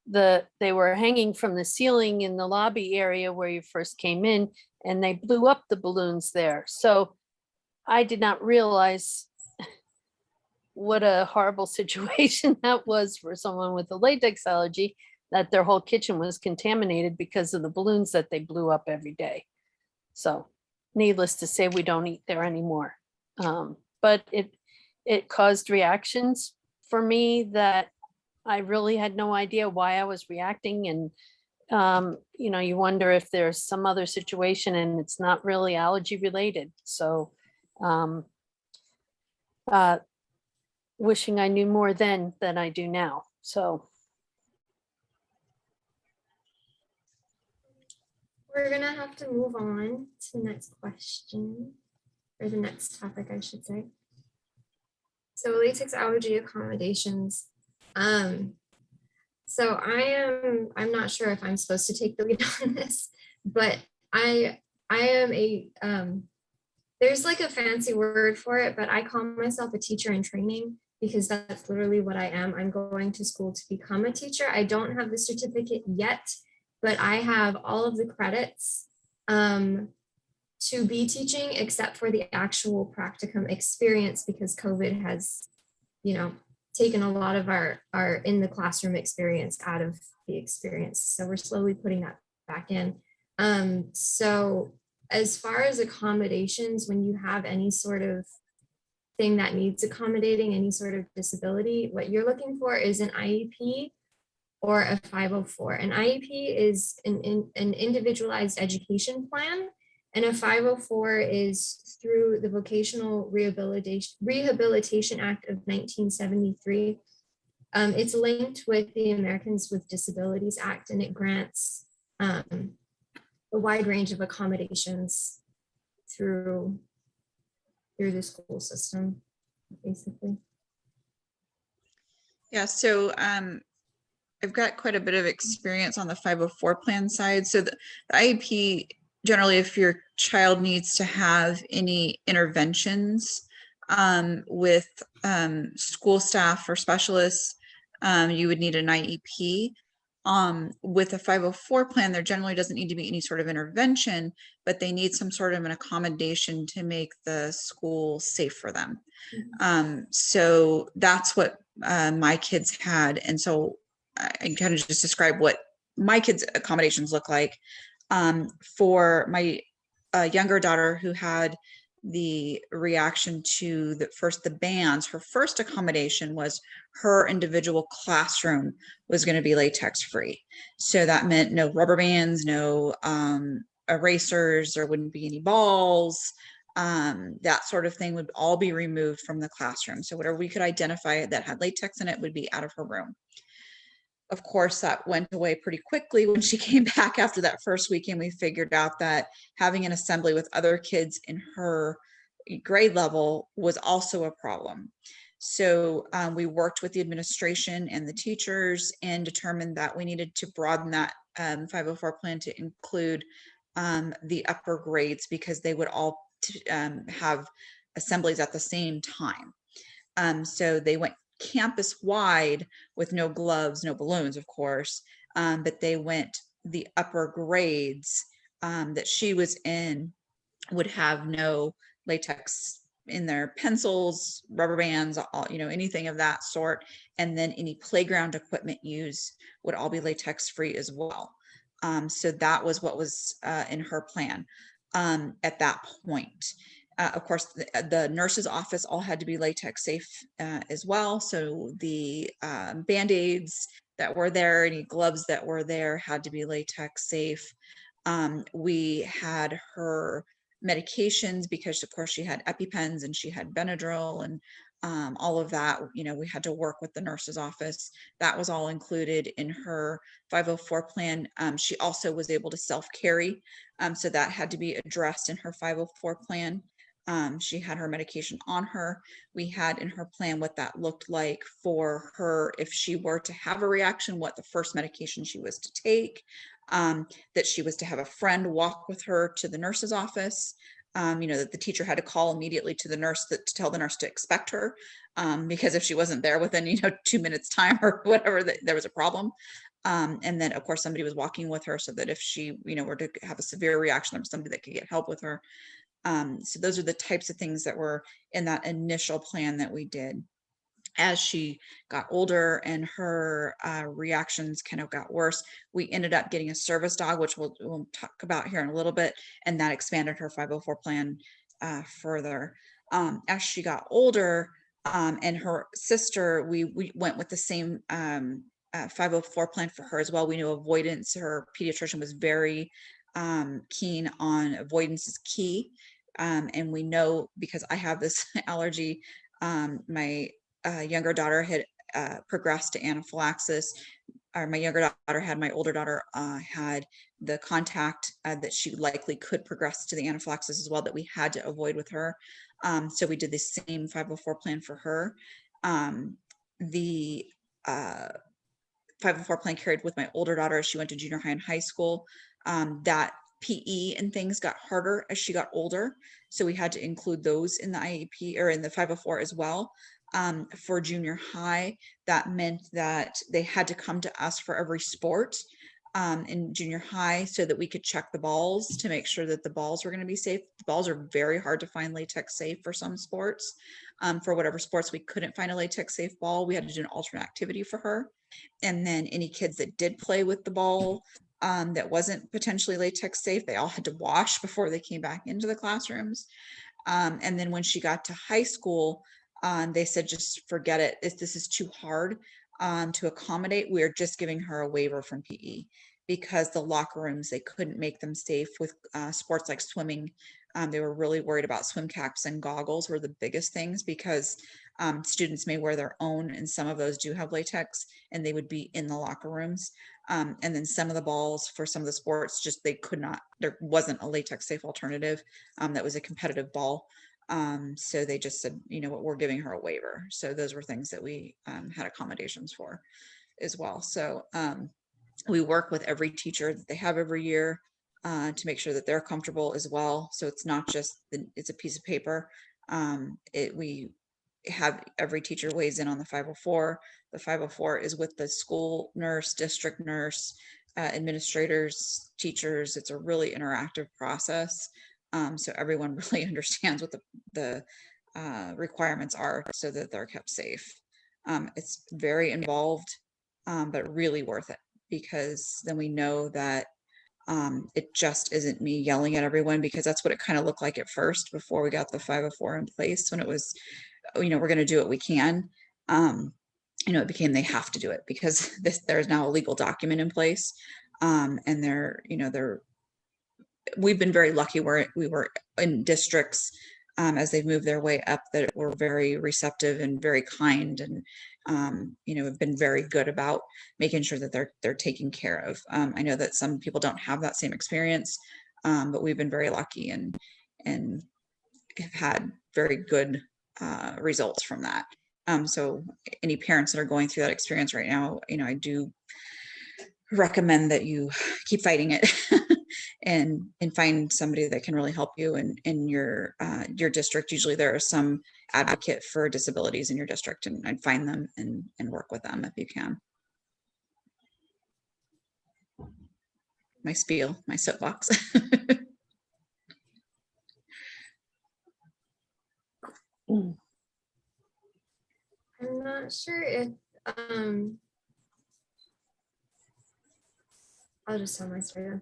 they were hanging from the ceiling in the lobby area where you first came in, and they blew up the balloons there. So I did not realize what a horrible situation that was for someone with a latex allergy, that their whole kitchen was contaminated because of the balloons that they blew up every day. So needless to say, we don't eat there anymore. But it caused reactions for me that I really had no idea why I was reacting. And, you wonder if there's some other situation and it's not really allergy related. So wishing I knew more then than I do now. So. We're gonna have to move on to the next question, or the next topic, I should say. So latex allergy accommodations. So I'm not sure if I'm supposed to take the lead on this, but I am a, there's like a fancy word for it, but I call myself a teacher in training because that's literally what I am. I'm going to school to become a teacher. I don't have the certificate yet, but I have all of the credits to be teaching except for the actual practicum experience because COVID has, taken a lot of our in the classroom experience out of the experience. So we're slowly putting that back in. So as far as accommodations, when you have any sort of thing that needs accommodating, any sort of disability, what you're looking for is an IEP or a 504. An IEP is an individualized education plan, and a 504 is through the Vocational Rehabilitation Act of 1973. It's linked with the Americans with Disabilities Act, and it grants a wide range of accommodations through the school system, basically. Yeah, so I've got quite a bit of experience on the 504 plan side. So the IEP, generally, if your child needs to have any interventions with school staff or specialists, you would need an IEP. With a 504 plan, there generally doesn't need to be any sort of intervention, but they need some sort of an accommodation to make the school safe for them. So that's what my kids had. And so I kind of just describe what my kids' accommodations look like. For my younger daughter who had the reaction to the bands, her first accommodation was her individual classroom was going to be latex free. So that meant no rubber bands, no erasers, there wouldn't be any balls, that sort of thing would all be removed from the classroom. So whatever we could identify that had latex in it would be out of her room. Of course, that went away pretty quickly when she came back after that first weekend. We figured out that having an assembly with other kids in her grade level was also a problem. So we worked with the administration and the teachers and determined that we needed to broaden that 504 plan to include the upper grades because they would all have assemblies at the same time. So they went campus wide with no gloves, no balloons, of course, but they went the upper grades that she was in would have no latex in their pencils, rubber bands, anything of that sort. And then any playground equipment used would all be latex free as well. So that was what was in her plan at that point. Of course, the nurse's office all had to be latex safe as well. So the Band-Aids that were there, any gloves that were there had to be latex safe. We had her medications because of course she had EpiPens and she had Benadryl and all of that, you know, we had to work with the nurse's office. That was all included in her 504 plan. She also was able to self-carry. So that had to be addressed in her 504 plan. She had her medication on her. We had in her plan what that looked like for her if she were to have a reaction, what the first medication she was to take, that she was to have a friend walk with her to the nurse's office, you know, that the teacher had to call immediately to the nurse to tell the nurse to expect her, because if she wasn't there within, you know, 2 minutes time or whatever, that there was a problem. And then of course somebody was walking with her so that if she, you know, were to have a severe reaction, there was somebody that could get help with her. So those are the types of things that were in that initial plan that we did. As she got older and her reactions kind of got worse, we ended up getting a service dog, which we'll talk about here in a little bit, and that expanded her 504 plan further. As she got older, and her sister, we went with the same 504 plan for her as well. We knew avoidance. Her pediatrician was very keen on avoidance is key. And we know because I have this allergy, my younger daughter had progressed to anaphylaxis, or my younger daughter had, my older daughter had the contact that she likely could progress to the anaphylaxis as well, that we had to avoid with her. So we did the same 504 plan for her. The 504 plan carried with my older daughter as she went to junior high and high school. That PE and things got harder as she got older. So we had to include those in the IEP or in the 504 as well. For junior high, that meant that they had to come to us for every sport in junior high so that we could check the balls to make sure that the balls were going to be safe. The balls are very hard to find latex safe for some sports. For whatever sports we couldn't find a latex safe ball, we had to do an alternate activity for her. And then any kids that did play with the ball that wasn't potentially latex safe, they all had to wash before they came back into the classrooms. And then when she got to high school, they said, just forget it. This is too hard to accommodate. We're just giving her a waiver from PE because the locker rooms, they couldn't make them safe with sports like swimming. They were really worried about swim caps and goggles were the biggest things because students may wear their own, and some of those do have latex, and they would be in the locker rooms. And then some of the balls for some of the sports, just they could not, there wasn't a latex safe alternative that was a competitive ball. So they just said, you know what, we're giving her a waiver. So those were things that we had accommodations for as well. So we work with every teacher that they have every year to make sure that they're comfortable as well. So it's not just, it's a piece of paper. We have every teacher weighs in on the 504. The 504 is with the school nurse, district nurse, administrators, teachers. It's a really interactive process. So everyone really understands what the requirements are so that they're kept safe. It's very involved, but really worth it because then we know that it just isn't me yelling at everyone, because that's what it kind of looked like at first before we got the 504 in place, when it was, you know, we're going to do what we can. You know, it became they have to do it because there's now a legal document in place. And we've been very lucky where we were in districts as they've moved their way up that were very receptive and very kind, and you know, have been very good about making sure that they're taken care of. I know that some people don't have that same experience, but we've been very lucky and have had very good results from that. So any parents that are going through that experience right now, you know, I do recommend that you keep fighting it and find somebody that can really help you in your district. Usually there are some advocate for disabilities in your district, and I'd find them and work with them if you can. My spiel, my soapbox. I'm not sure if I'll just tell my story then.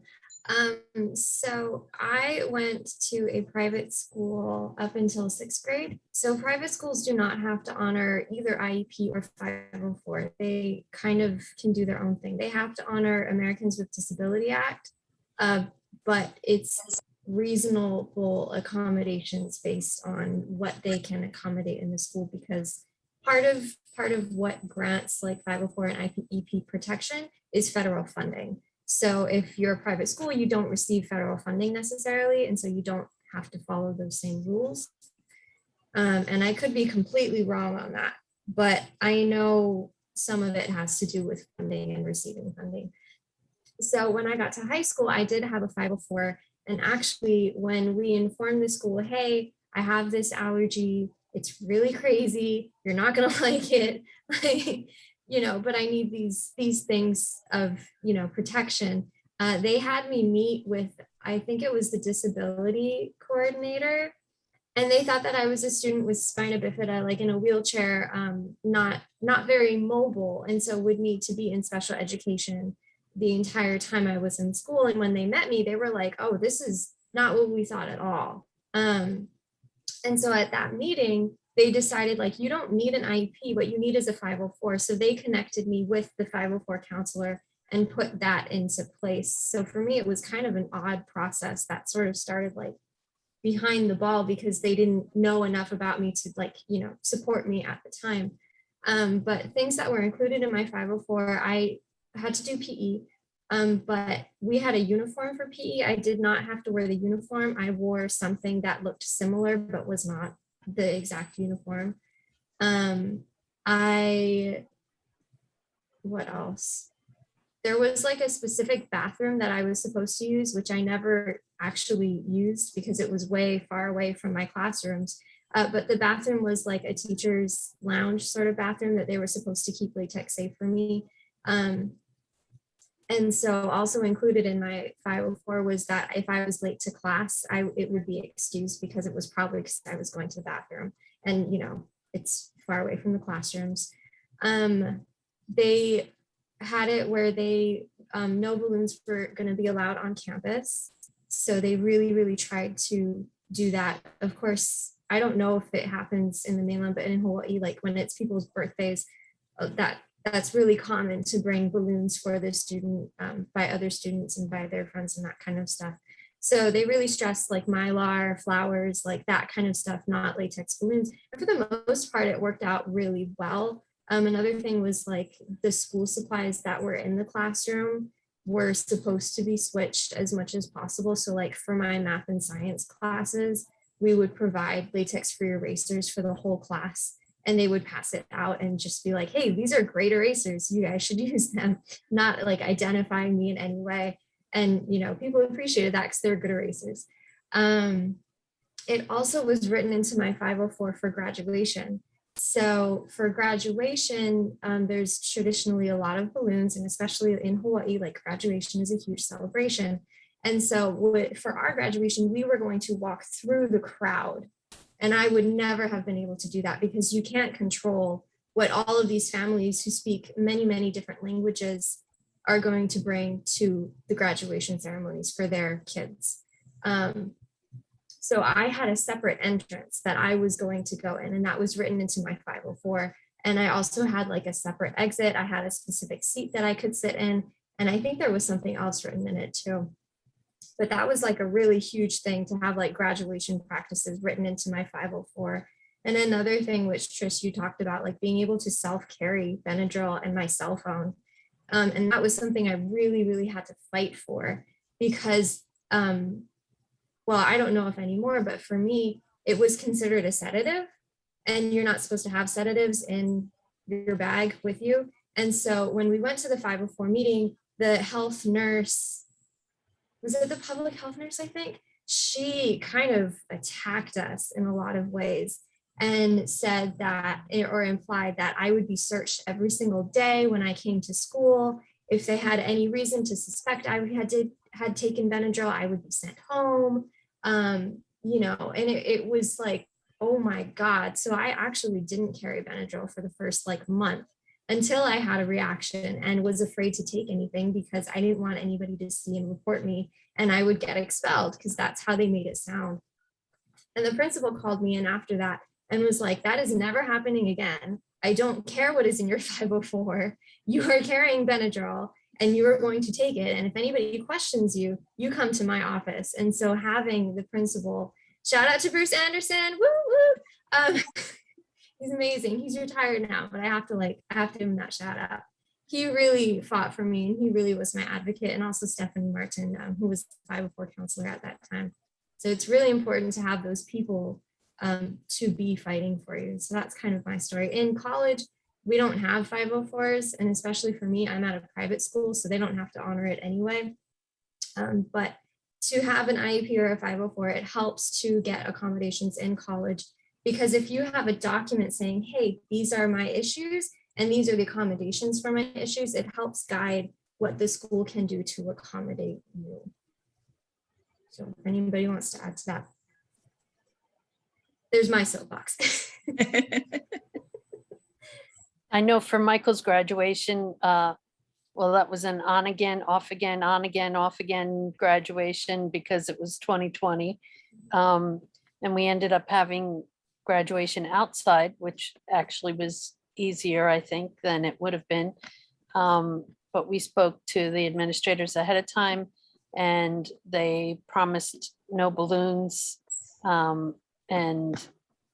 So I went to a private school up until 6th grade. So private schools do not have to honor either IEP or 504. They kind of can do their own thing. They have to honor Americans with Disability Act, but it's reasonable accommodations based on what they can accommodate in the school, because part of what grants like 504 and IEP protection is federal funding. So if you're a private school, you don't receive federal funding necessarily, and so you don't have to follow those same rules. And I could be completely wrong on that, but I know some of it has to do with funding and receiving funding. So when I got to high school, I did have a 504. And actually, when we informed the school, hey, I have this allergy, it's really crazy, you're not gonna like it, but I need these things of, protection. They had me meet with, I think it was the disability coordinator, and they thought that I was a student with spina bifida, like in a wheelchair, not very mobile, and so would need to be in special education the entire time I was in school. And when they met me, they were like, oh, this is not what we thought at all. And so at that meeting, they decided, like, you don't need an IEP, what you need is a 504. So they connected me with the 504 counselor and put that into place. So for me, it was kind of an odd process that sort of started like behind the ball, because they didn't know enough about me to support me at the time. But things that were included in my 504, I had to do PE, but we had a uniform for PE. I did not have to wear the uniform. I wore something that looked similar, but was not the exact uniform. What else? There was like a specific bathroom that I was supposed to use, which I never actually used because it was way far away from my classrooms. But the bathroom was like a teacher's lounge sort of bathroom that they were supposed to keep latex safe for me. And so also included in my 504 was that if I was late to class, it would be excused, because it was probably because I was going to the bathroom, and it's far away from the classrooms. They had it where no balloons were going to be allowed on campus. So they really, really tried to do that. Of course, I don't know if it happens in the mainland, but in Hawaii, like when it's people's birthdays, that's really common to bring balloons for the student by other students and by their friends and that kind of stuff. So they really stressed like mylar, flowers, like that kind of stuff, not latex balloons. And for the most part, it worked out really well. Another thing was like the school supplies that were in the classroom were supposed to be switched as much as possible. So like for my math and science classes, we would provide latex-free erasers for the whole class, and they would pass it out and just be like, hey, these are great erasers, you guys should use them, not like identifying me in any way. And people appreciated that because they're good erasers. It also was written into my 504 for graduation. So for graduation, there's traditionally a lot of balloons, and especially in Hawaii, like graduation is a huge celebration. And so for our graduation, we were going to walk through the crowd. And I would never have been able to do that, because you can't control what all of these families who speak many, many different languages are going to bring to the graduation ceremonies for their kids. So I had a separate entrance that I was going to go in, and that was written into my 504. And I also had like a separate exit. I had a specific seat that I could sit in. And I think there was something else written in it too. But that was like a really huge thing to have, like graduation practices written into my 504. And another thing, which Trish, you talked about, like being able to self-carry Benadryl and my cell phone. And that was something I really, really had to fight for, because, well, I don't know if anymore, but for me, it was considered a sedative, and you're not supposed to have sedatives in your bag with you. And so when we went to the 504 meeting, the health nurse, was it the public health nurse, I think? She kind of attacked us in a lot of ways and said that, or implied that I would be searched every single day when I came to school. If they had any reason to suspect I had taken Benadryl, I would be sent home. And it was like, oh my God. So I actually didn't carry Benadryl for the first like month. until I had a reaction and was afraid to take anything because I didn't want anybody to see and report me, and I would get expelled because that's how they made it sound. And the principal called me in after that and was like, that is never happening again. I don't care what is in your 504. You are carrying Benadryl and you are going to take it. And if anybody questions you, you come to my office. And so having the principal, shout out to Bruce Anderson, woo woo. He's amazing. He's retired now, but I have to give him that shout out. He really fought for me and he really was my advocate, and also Stephanie Martin, who was the 504 counselor at that time. So it's really important to have those people to be fighting for you. So that's kind of my story. In college, we don't have 504s, and especially for me, I'm at a private school, so they don't have to honor it anyway. But to have an IEP or a 504, it helps to get accommodations in college, because if you have a document saying, hey, these are my issues and these are the accommodations for my issues, it helps guide what the school can do to accommodate you. So if anybody wants to add to that, there's my soapbox. I know for Michael's graduation, well, that was an on again, off again, on again, off again graduation because it was 2020. And we ended up having graduation outside, which actually was easier, I think, than it would have been. But we spoke to the administrators ahead of time and they promised no balloons. And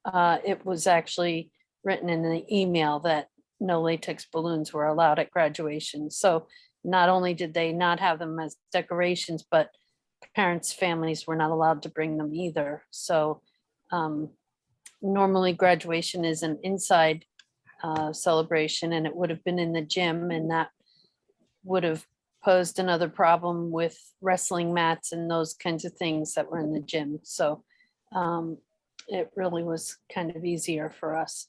it was actually written in the email that no latex balloons were allowed at graduation. So not only did they not have them as decorations, but parents' families were not allowed to bring them either. So normally graduation is an inside celebration, and it would have been in the gym, and that would have posed another problem with wrestling mats and those kinds of things that were in the gym. So it really was kind of easier for us.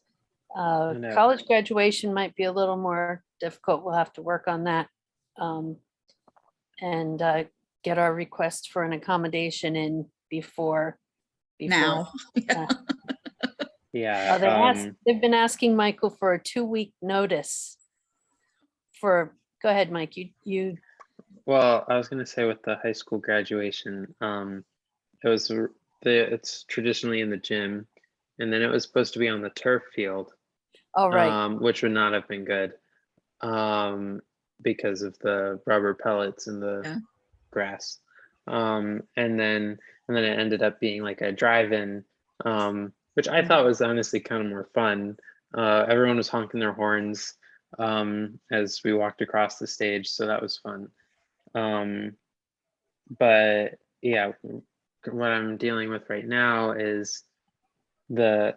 College graduation might be a little more difficult. We'll have to work on that and get our request for an accommodation in before. Now. Yeah. They've been asking Michael for a 2-week notice for, go ahead, Mike, you. Well, I was going to say with the high school graduation, it's traditionally in the gym, and then it was supposed to be on the turf field. Oh, right. Which would not have been good because of the rubber pellets in the grass. And then it ended up being like a drive-in, which I thought was honestly kind of more fun. Everyone was honking their horns as we walked across the stage, so that was fun. But yeah, what I'm dealing with right now is I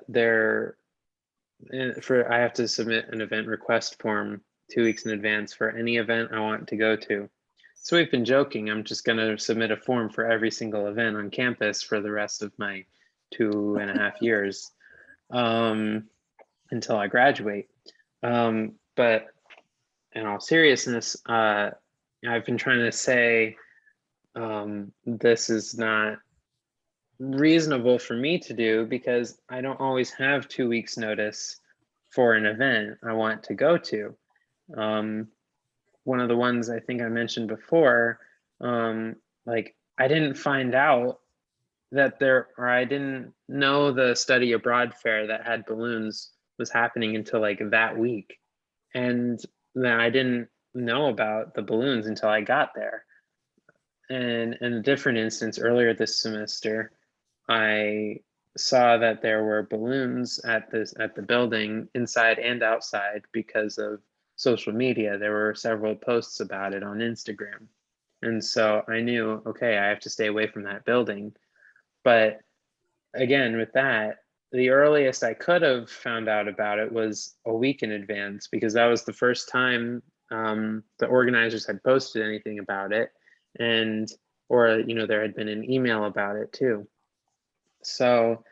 have to submit an event request form 2 weeks in advance for any event I want to go to. So we've been joking, I'm just going to submit a form for every single event on campus for the rest of my 2.5 years until I graduate. But in all seriousness, I've been trying to say this is not reasonable for me to do because I don't always have 2 weeks notice for an event I want to go to. One of the ones I think I mentioned before, like I didn't find out that I didn't know the study abroad fair that had balloons was happening until like that week. And then I didn't know about the balloons until I got there. And in a different instance earlier this semester, I saw that there were balloons at the building inside and outside because of social media. There were several posts about it on Instagram. And so I knew, okay, I have to stay away from that building. But again, with that, the earliest I could have found out about it was a week in advance because that was the first time the organizers had posted anything about it. Or there had been an email about it too. So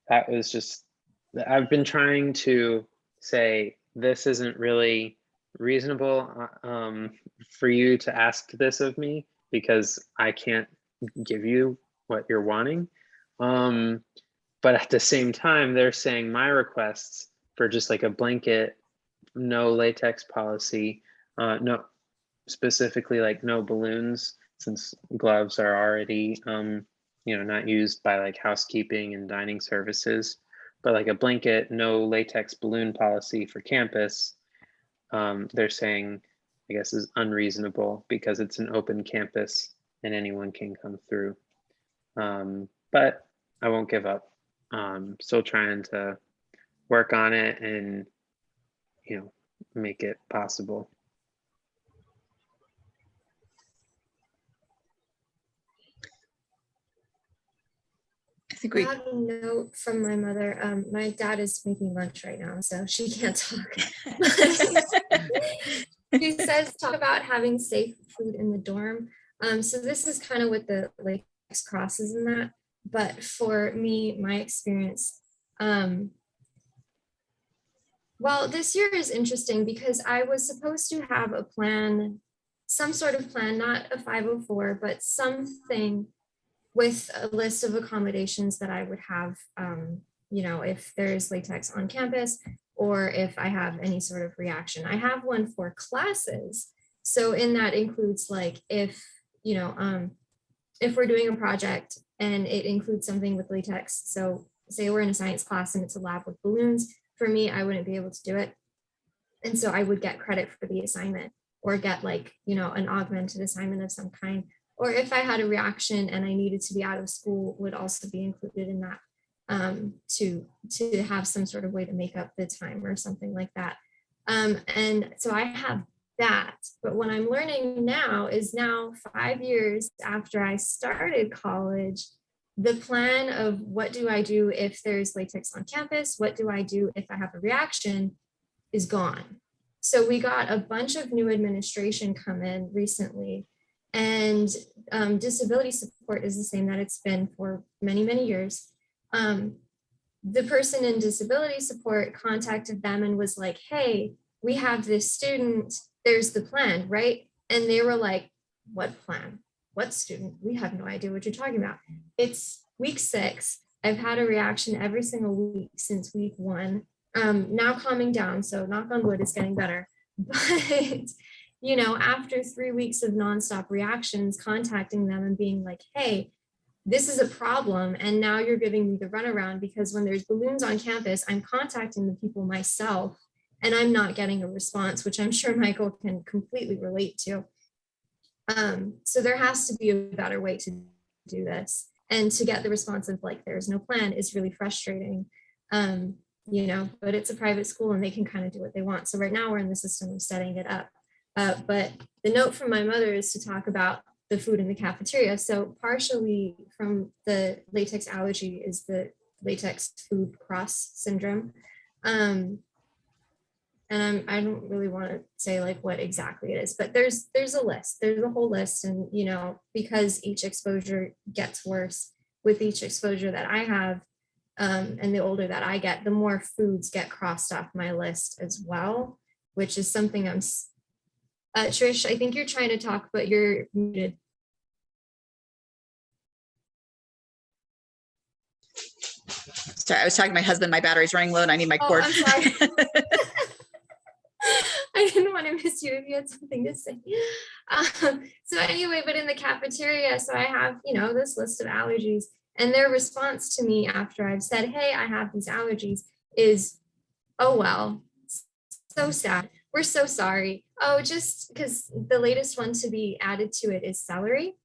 that was just, I've been trying to say, this isn't really reasonable for you to ask this of me because I can't give you what you're wanting. But at the same time, they're saying my requests for just like a blanket no latex policy, no, specifically like no balloons, since gloves are already, not used by like housekeeping and dining services, but like a blanket, no latex balloon policy for campus, they're saying, I guess, is unreasonable because it's an open campus and anyone can come through. But I won't give up. Still trying to work on it and, make it possible. I think I we, have a note from my mother. My dad is making lunch right now, so she can't talk. She says talk about having safe food in the dorm. So this is kind of with the latex crosses and that. But for me, my experience, well, this year is interesting because I was supposed to have a plan, some sort of plan, not a 504, but something with a list of accommodations that I would have, if there's latex on campus or if I have any sort of reaction. I have one for classes. So in that includes like if we're doing a project and it includes something with latex. So say we're in a science class and it's a lab with balloons, for me, I wouldn't be able to do it. And so I would get credit for the assignment or get like, an augmented assignment of some kind. Or if I had a reaction and I needed to be out of school, would also be included in that, to have some sort of way to make up the time or something like that. And so I have that. But what I'm learning now is now 5 years after I started college, the plan of what do I do if there's latex on campus? What do I do if I have a reaction is gone. So we got a bunch of new administration come in recently, and disability support is the same that it's been for many, many years. The person in disability support contacted them and was like, hey, we have this student, there's the plan, right? And they were like, what plan? What student? We have no idea what you're talking about. It's week 6. I've had a reaction every single week since week 1. Now calming down, so knock on wood, it's getting better. But after 3 weeks of nonstop reactions, contacting them and being like, hey, this is a problem. And now you're giving me the runaround because when there's balloons on campus, I'm contacting the people myself and I'm not getting a response, which I'm sure Michael can completely relate to. So there has to be a better way to do this. And to get the response of like, there's no plan is really frustrating. But it's a private school and they can kind of do what they want. So right now we're in the system of setting it up. But the note from my mother is to talk about the food in the cafeteria. So partially from the latex allergy is the latex food cross syndrome. And I don't really want to say like what exactly it is, but there's a list, there's a whole list. And, because each exposure gets worse with each exposure that I have, and the older that I get, the more foods get crossed off my list as well, which is something I'm, Trish, I think you're trying to talk, but you're muted. sorry, I was talking to my husband, my battery's running low and I need my cord. I'm sorry. I didn't want to miss you if you had something to say. So anyway, but in the cafeteria, so I have, this list of allergies, and their response to me after I've said, hey, I have these allergies is, oh, well, so sad. We're so sorry. Oh, just because the latest one to be added to it is celery.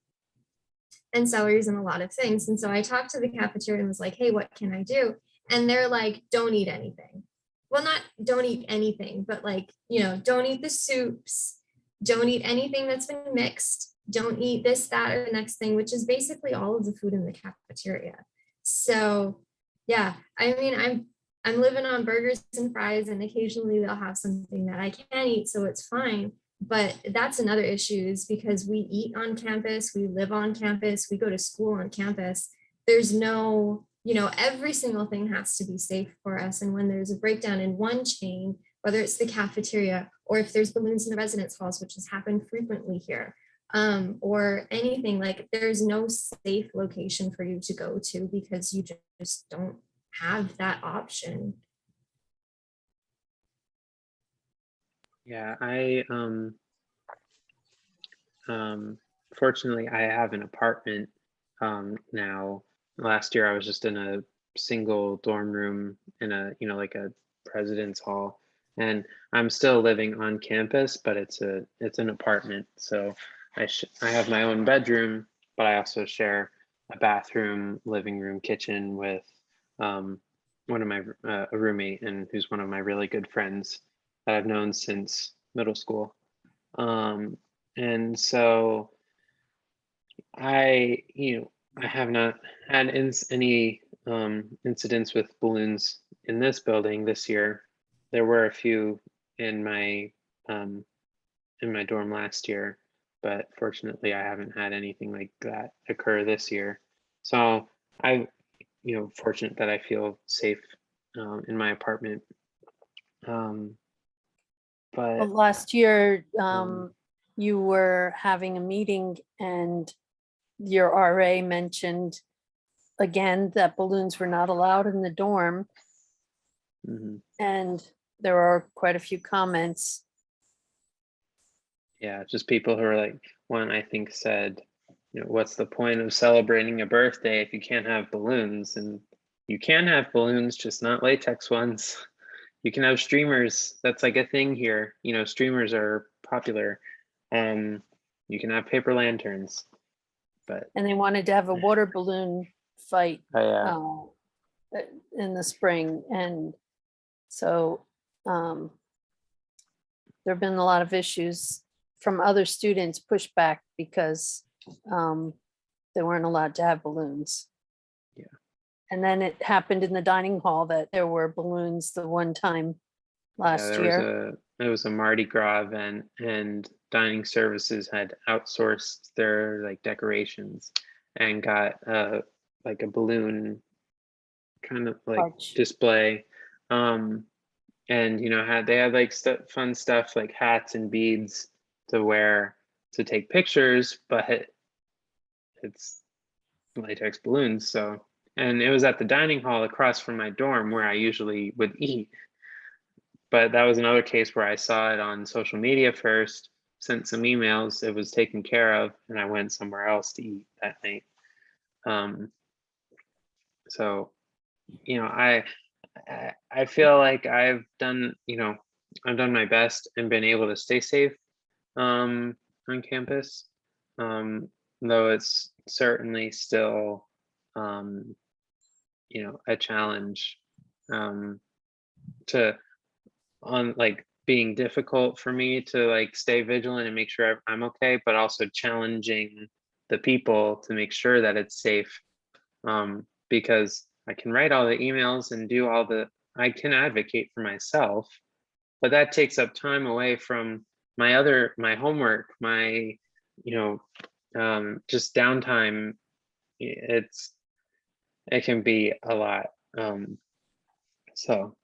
And celery is in a lot of things. And so I talked to the cafeteria and was like, hey, what can I do? And they're like, don't eat anything. Well, not don't eat anything, but like, don't eat the soups, don't eat anything that's been mixed, don't eat this, that, or the next thing, which is basically all of the food in the cafeteria. So yeah, I mean, I'm living on burgers and fries, and occasionally they'll have something that I can eat, so it's fine. But that's another issue, is because we eat on campus, we live on campus, we go to school on campus. There's no, every single thing has to be safe for us. And when there's a breakdown in one chain, whether it's the cafeteria or if there's balloons in the residence halls, which has happened frequently here, or anything, like there's no safe location for you to go to because you just don't have that option. Yeah, fortunately I have an apartment now. Last year I was just in a single dorm room in a, like a residence hall, and I'm still living on campus, but it's an apartment. So I have my own bedroom, but I also share a bathroom, living room, kitchen with one of my a roommate, and who's one of my really good friends that I've known since middle school. And so I have not had any incidents with balloons in this building this year. There were a few in my um, dorm last year, but fortunately I haven't had anything like that occur this year. So I, fortunate that I feel safe in my apartment. Well, But last year, um, you were having a meeting and your RA mentioned again that balloons were not allowed in the dorm, mhm. and there are quite a few comments. Yeah, just people who are like, one I think said, what's the point of celebrating a birthday if you can't have balloons? And you can have balloons, just not latex ones. You can have streamers. That's like a thing here. Streamers are popular. You can have paper lanterns, but And they wanted to have a water balloon fight yeah, in the spring. And so there have been a lot of issues from other students, pushback because they weren't allowed to have balloons. Yeah. And then it happened in the dining hall that there were balloons the one time last year. It was a Mardi Gras event, and dining services had outsourced their like decorations and got like a balloon kind of like Arch. display, and they had like fun stuff like hats and beads to wear to take pictures, but it's latex balloons. So, and it was at the dining hall across from my dorm where I usually would eat. But that was another case where I saw it on social media first, sent some emails, it was taken care of, and I went somewhere else to eat that night. So, I feel like I've done my best and been able to stay safe on campus, though it's certainly still a challenge to on like being difficult for me to like stay vigilant and make sure I'm okay, but also challenging the people to make sure that it's safe, because I can write all the emails and do I can advocate for myself, but that takes up time away from my homework, my, just downtime. It can be a lot. So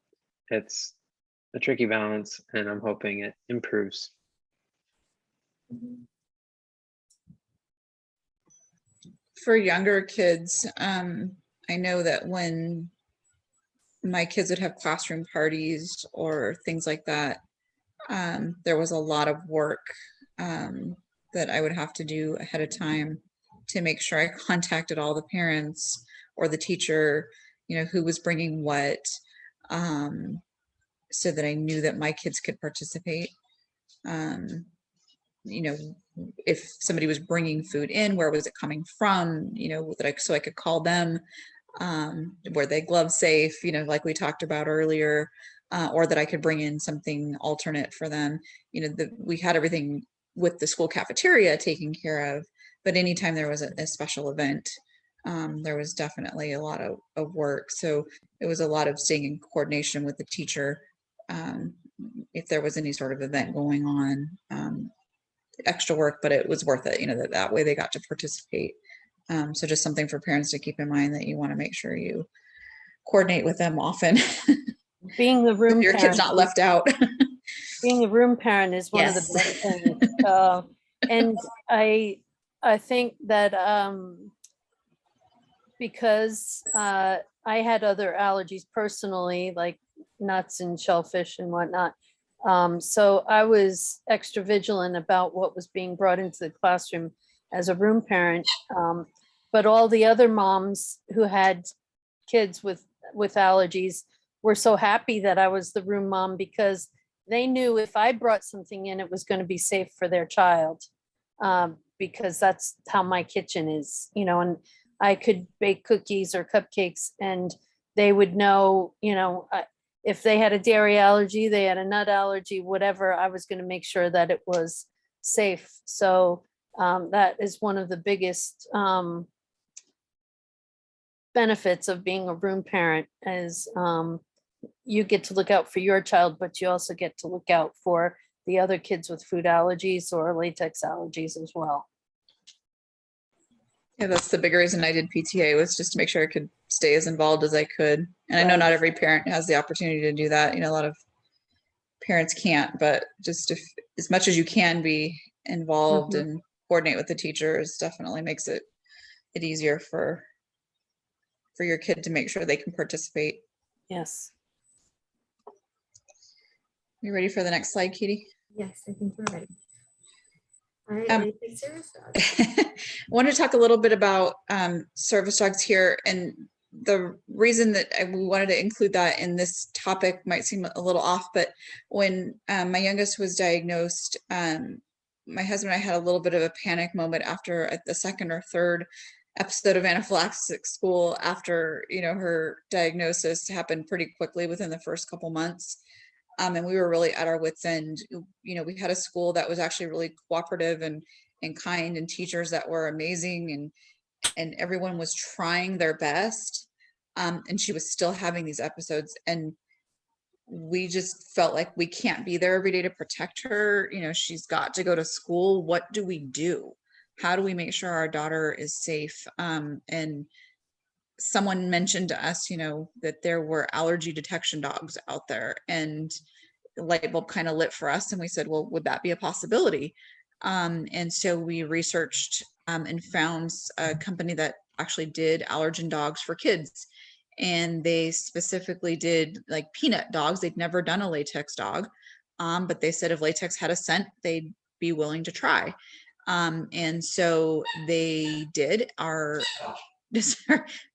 it's a tricky balance, and I'm hoping it improves. For younger kids, I know that when my kids would have classroom parties or things like that, there was a lot of work that I would have to do ahead of time to make sure I contacted all the parents or the teacher, who was bringing what, so that I knew that my kids could participate. If somebody was bringing food in, where was it coming from? So I could call them. Were they glove safe? Like we talked about earlier, or that I could bring in something alternate for them. We had everything with the school cafeteria taken care of, but anytime there was a special event, there was definitely a lot of work. So it was a lot of staying in coordination with the teacher, if there was any sort of event going on. Extra work, but it was worth it, that way they got to participate. So just something for parents to keep in mind, that you want to make sure you coordinate with them often. Being the room Your kid's parent, not left out. being a room parent is one of the Yes. best things. And I think that because I had other allergies personally, like nuts and shellfish and whatnot, So I was extra vigilant about what was being brought into the classroom as a room parent. But all the other moms who had kids with allergies were so happy that I was the room mom, because they knew if I brought something in, it was going to be safe for their child. Because that's how my kitchen is, you know, and I could bake cookies or cupcakes and they would know, you know, if they had a dairy allergy, they had a nut allergy, whatever, I was going to make sure that it was safe. So that is one of the biggest benefits of being a room parent, is you get to look out for your child, but you also get to look out for the other kids with food allergies or latex allergies as well. Yeah, that's the big reason I did PTA, was just to make sure I could stay as involved as I could. And I know Right. not every parent has the opportunity to do that. You know, a lot of parents can't, but just if as much as you can be involved Mhm. and coordinate with the teachers definitely makes it easier for your kid to make sure they can participate. Yes. You ready for the next slide, Katie? Yes, I think we're ready. All right, Um, latex service dogs. I want to talk a little bit about service dogs here, and the reason that we wanted to include that in this topic might seem a little off, but when my youngest was diagnosed, my husband and I had a little bit of a panic moment after the second or third episode of anaphylaxis at school, after, you know, her diagnosis happened pretty quickly within the first couple months. And we were really at our wits' end. You know, we had a school that was actually really cooperative and kind, and teachers that were amazing, and everyone was trying their best. And she was still having these episodes, and we just felt like we can't be there every day to protect her. You know, she's got to go to school. What do we do? How do we make sure our daughter is safe? And someone mentioned to us, you know, that there were allergy detection dogs out there, and the light bulb kind of lit for us, and we said, well, would that be a possibility? And so we researched and found a company that actually did allergen dogs for kids, and they specifically did like peanut dogs. They'd never done a latex dog, but they said if latex had a scent, they'd be willing to try. And so they did.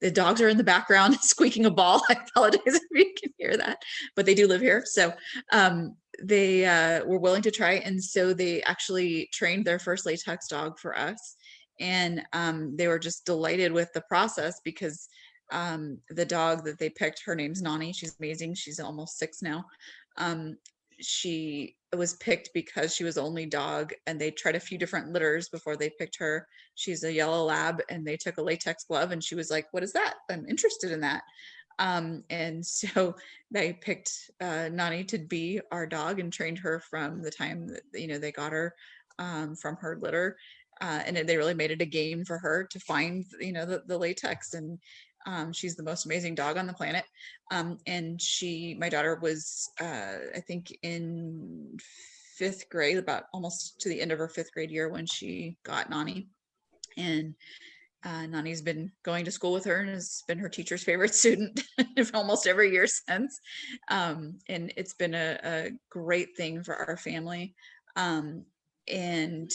The dogs are in the background squeaking a ball. I apologize if you can hear that, but they do live here. So they were willing to try. And so they actually trained their first latex dog for us. And they were just delighted with the process, because the dog that they picked, her name's Nani. She's amazing. She's almost 6 now. She was picked because she was the only dog, and they tried a few different litters before they picked her. She's a yellow lab, and they took a latex glove, and she was like, what is that? I'm interested in that. And so they picked Nani to be our dog and trained her from the time that, you know, they got her from her litter. And they really made it a game for her to find, you know, the latex. And she's the most amazing dog on the planet. And my daughter was, I think in 5th grade, about almost to the end of her 5th grade year, when she got Nani. And Nani's been going to school with her and has been her teacher's favorite student almost every year since. And it's been a great thing for our family. And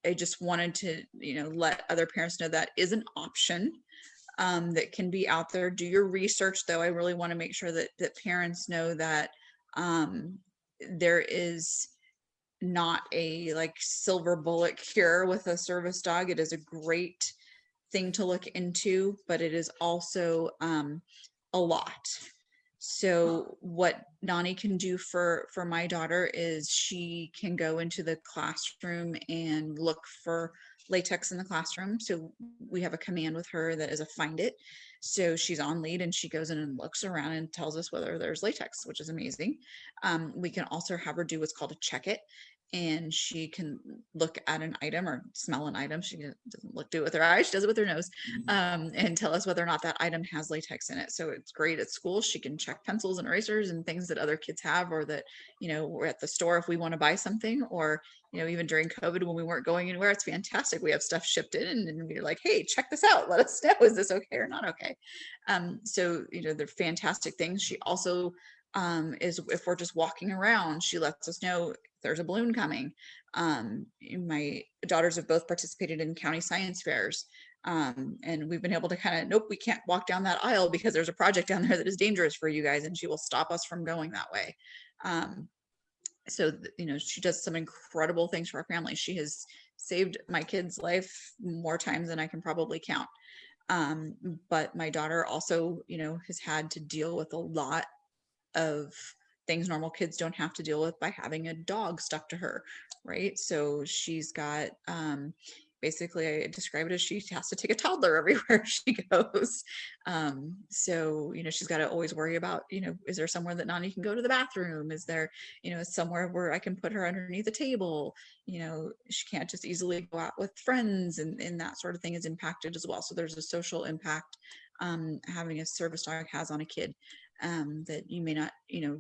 I just wanted to, you know, let other parents know that is an option that can be out there. Do your research, though. I really want to make sure that parents know that there is not a like silver bullet cure with a service dog. It is a great thing to look into, but it is also a lot. So what Nani can do for my daughter is she can go into the classroom and look for latex in the classroom. So we have a command with her that is a find it. So she's on lead and she goes in and looks around and tells us whether there's latex, which is amazing. We can also have her do what's called a check it. And she can look at an item or smell an item. She doesn't do it with her eyes, she does it with her nose, and tell us whether or not that item has latex in it. So it's great at school. She can check pencils and erasers and things that other kids have, or that, you know, we're at the store if we want to buy something, or, you know, even during COVID when we weren't going anywhere, it's fantastic. We have stuff shipped in and we're like, hey, check this out. Let us know, is this okay or not okay? So, you know, they're fantastic things. She also is if we're just walking around, she lets us know if there's a balloon coming. My daughters have both participated in county science fairs. And we've been able to kind of, nope, we can't walk down that aisle because there's a project down there that is dangerous for you guys, and she will stop us from going that way. So, she does some incredible things for our family. She has saved my kid's life more times than I can probably count. But my daughter also, has had to deal with a lot of things normal kids don't have to deal with by having a dog stuck to her, right? So she's got, basically I describe it as she has to take a toddler everywhere she goes. So, she's got to always worry about, is there somewhere that Nani can go to the bathroom? Is there, somewhere where I can put her underneath the table? She can't just easily go out with friends, and that sort of thing is impacted as well. So there's a social impact having a service dog has on a kid that you may not,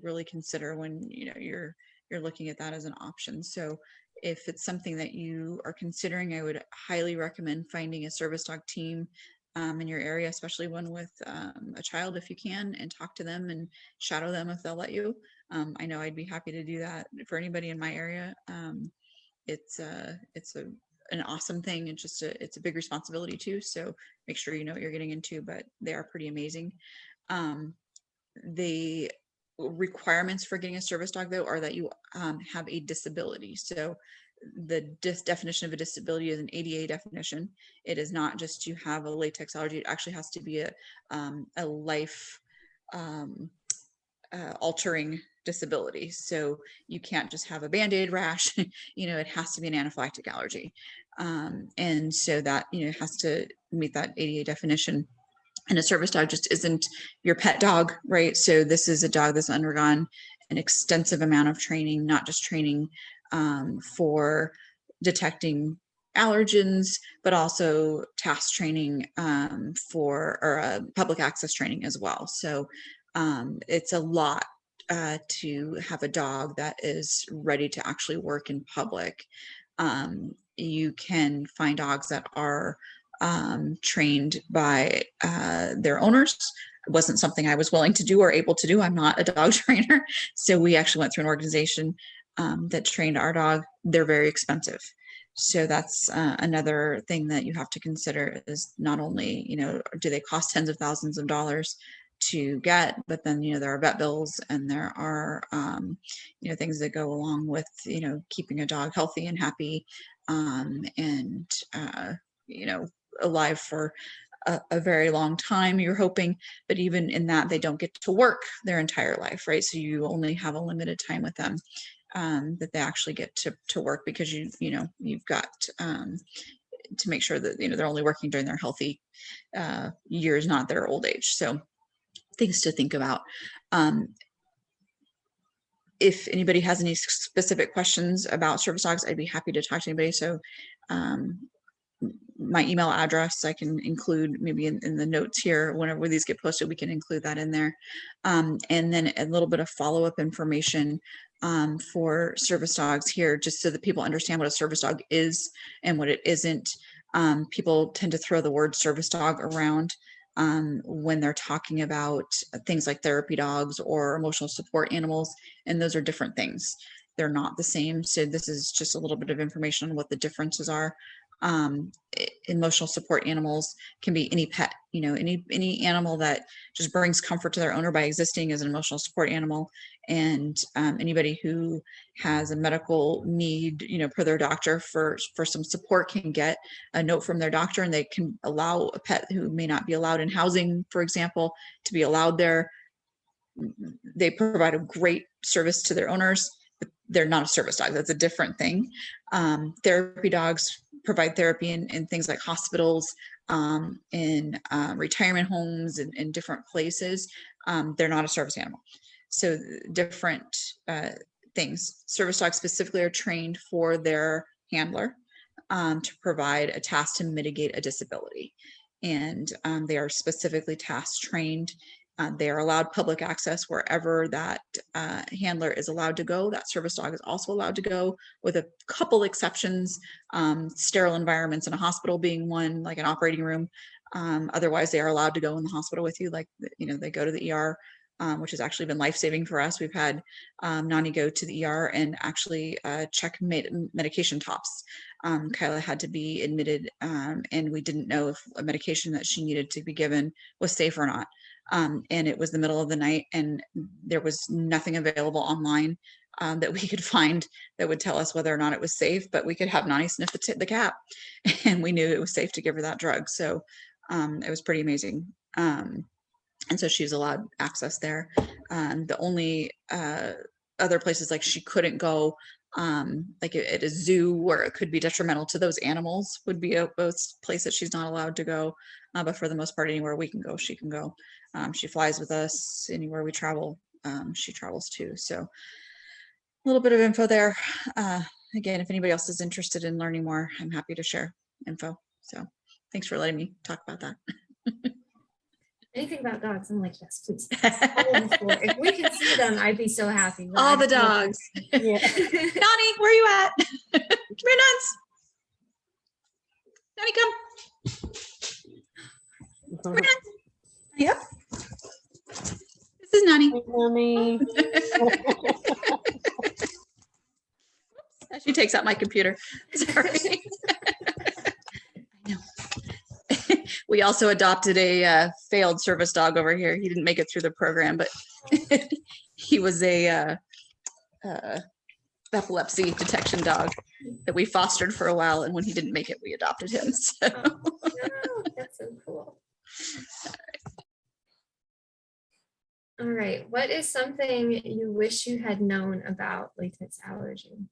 really consider when, you're looking at that as an option. So if it's something that you are considering, I would highly recommend finding a service dog team in your area, especially one with a child if you can, and talk to them and shadow them if they'll let you. I know I'd be happy to do that for anybody in my area. It's an awesome thing. It's a big responsibility too. So make sure you know what you're getting into, but they are pretty amazing. The requirements for getting a service dog though are that you have a disability. So the definition of a disability is an ADA definition. It is not just you have a latex allergy. It actually has to be a life altering disability. So you can't just have a Band-Aid rash, it has to be an anaphylactic allergy. And so that, has to meet that ADA definition. And a service dog just isn't your pet dog, right? So this is a dog that's undergone an extensive amount of training, not just training for detecting allergens, but also task training for public access training as well. So it's a lot to have a dog that is ready to actually work in public. You can find dogs that are trained by their owners. It wasn't something I was willing to do or able to do. I'm not a dog trainer. So we actually went through an organization that trained our dog. They're very expensive. So that's another thing that you have to consider is not only, do they cost tens of thousands of dollars to get, but then, there are vet bills and there are, things that go along with, keeping a dog healthy and happy and, alive for a very long time, you're hoping, but even in that they don't get to work their entire life, right? So you only have a limited time with them that they actually get to work, because you've got to make sure that they're only working during their healthy years, not their old age. So things to think about. If anybody has any specific questions about service dogs, I'd be happy to talk to anybody. So my email address I can include maybe in the notes here. Whenever these get posted, we can include that in there. And then a little bit of follow-up information for service dogs here, just so that people understand what a service dog is and what it isn't. People tend to throw the word service dog around when they're talking about things like therapy dogs or emotional support animals, and those are different things. They're not the same. So this is just a little bit of information on what the differences are. Emotional support animals can be any pet, any animal that just brings comfort to their owner by existing as an emotional support animal. And anybody who has a medical need, per their doctor for some support can get a note from their doctor, and they can allow a pet who may not be allowed in housing, for example, to be allowed there. They provide a great service to their owners, but they're not a service dog. That's a different thing. Therapy dogs provide therapy in things like hospitals, in retirement homes, and in different places. They're not a service animal. So different things. Service dogs specifically are trained for their handler to provide a task to mitigate a disability. And they are specifically task trained. They are allowed public access wherever that handler is allowed to go. That service dog is also allowed to go, with a couple exceptions, sterile environments in a hospital being one, like an operating room. Otherwise, they are allowed to go in the hospital with you, like, they go to the ER which has actually been life-saving for us. We've had Nani go to the ER and actually check medication tops. Kyla had to be admitted, and we didn't know if a medication that she needed to be given was safe or not. And it was the middle of the night, and there was nothing available online that we could find that would tell us whether or not it was safe, but we could have Nani sniff the cap, and we knew it was safe to give her that drug. So it was pretty amazing. And so she was allowed access there. The only other places like she couldn't go, like at a zoo where it could be detrimental to those animals, would be a place that she's not allowed to go. But for the most part, anywhere we can go, she can go. She flies with us anywhere we travel. She travels too. So a little bit of info there. Again, if anybody else is interested in learning more, I'm happy to share info. So thanks for letting me talk about that. Anything about dogs, I'm like, yes, please. If we could see them, I'd be so happy. but All I the don't know. Yeah. dogs. Nani, where are you at? Come here, Nuns. Nani, come. Come here, Nuns. Yep. This is Nani. Mommy. She takes out my computer. Sorry. I know. We also adopted a failed service dog over here. He didn't make it through the program, but he was a epilepsy detection dog that we fostered for a while. And when he didn't make it, we adopted him. So. Oh, no, that's so cool. All right. What is something you wish you had known about latex allergy?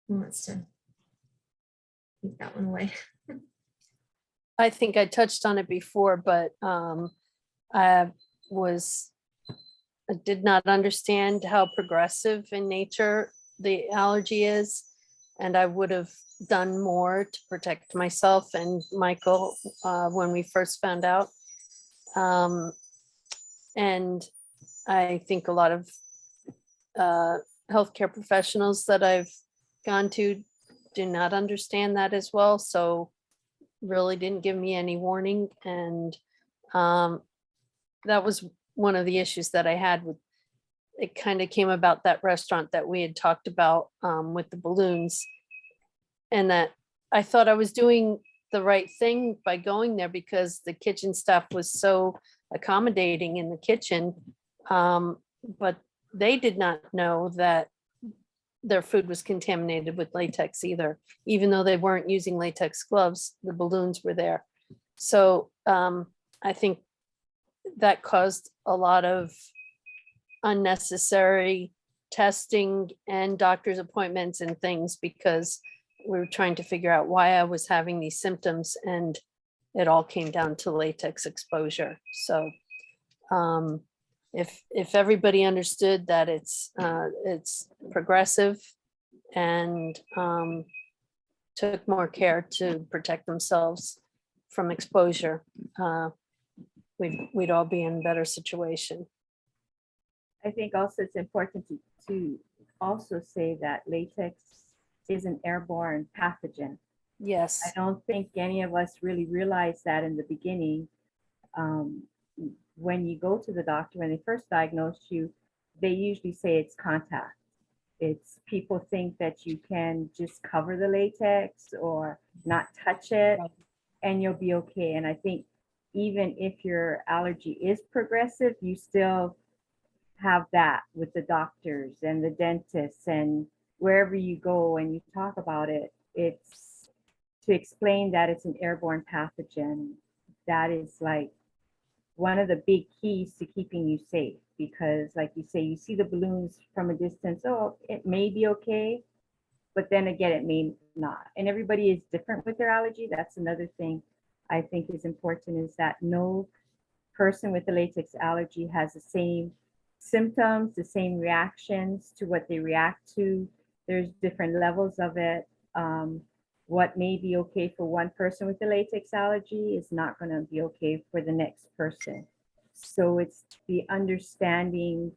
Who wants to take that one away? I think I touched on it before, but I did not understand how progressive in nature the allergy is. And I would have done more to protect myself and Michael when we first found out. And I think a lot of healthcare professionals that I've gone to do not understand that as well. So really didn't give me any warning. And that was one of the issues that I had with it. Kind of came about that restaurant that we had talked about with the balloons, and that I thought I was doing the right thing by going there because the kitchen staff was so accommodating in the kitchen. But they did not know that their food was contaminated with latex either. Even though they weren't using latex gloves, the balloons were there. So I think that caused a lot of unnecessary testing and doctor's appointments and things because we were trying to figure out why I was having these symptoms, and it all came down to latex exposure. So if everybody understood that it's progressive and took more care to protect themselves from exposure, we'd all be in a better situation. I think also it's important to also say that latex is an airborne pathogen. Yes. I don't think any of us really realized that in the beginning. When you go to the doctor, when they first diagnose you, they usually say it's contact. It's people think that you can just cover the latex or not touch it and you'll be okay. And I think even if your allergy is progressive, you still have that with the doctors and the dentists and wherever you go and you talk about it. It's to explain that it's an airborne pathogen. That is like one of the big keys to keeping you safe, because like you say, you see the balloons from a distance, oh, it may be okay, but then again, it may not. And everybody is different with their allergy. That's another thing I think is important, is that no person with a latex allergy has the same symptoms, the same reactions to what they react to. There's different levels of it. What may be okay for one person with a latex allergy is not going to be okay for the next person. So it's the understanding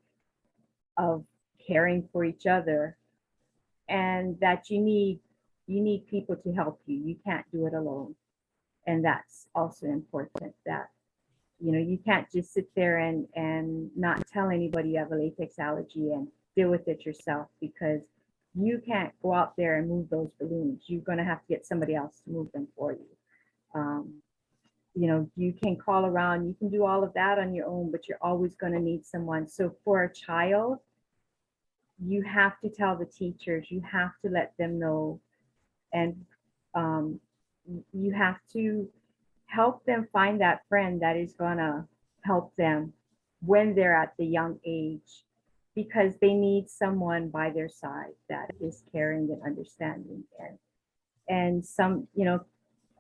of caring for each other, and that you need people to help you. You can't do it alone. And that's also important, that You know, you can't just sit there and not tell anybody you have a latex allergy and deal with it yourself, because you can't go out there and move those balloons. You're going to have to get somebody else to move them for you. You know, you can call around, you can do all of that on your own, but you're always going to need someone. So for a child, you have to tell the teachers, you have to let them know, and you have to help them find that friend that is going to help them when they're at the young age, because they need someone by their side that is caring and understanding. And some, you know,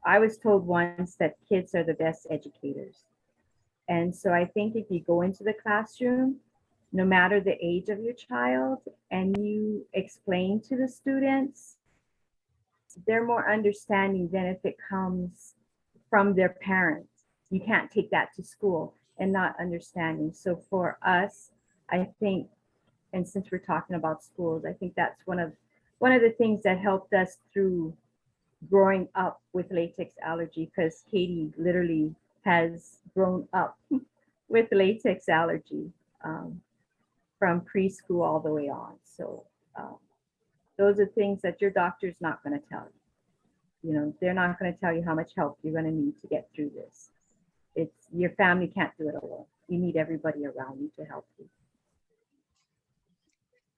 I was told once that kids are the best educators. And so I think if you go into the classroom, no matter the age of your child, and you explain to the students, they're more understanding than if it comes from their parents. You can't take that to school and not understanding. So for us, I think, and since we're talking about schools, I think that's one of the things that helped us through growing up with latex allergy, because Katie literally has grown up with latex allergy from preschool all the way on. So those are things that your doctor's not going to tell you. You know, they're not going to tell you how much help you're going to need to get through this. It's your family can't do it alone. You need everybody around you to help you.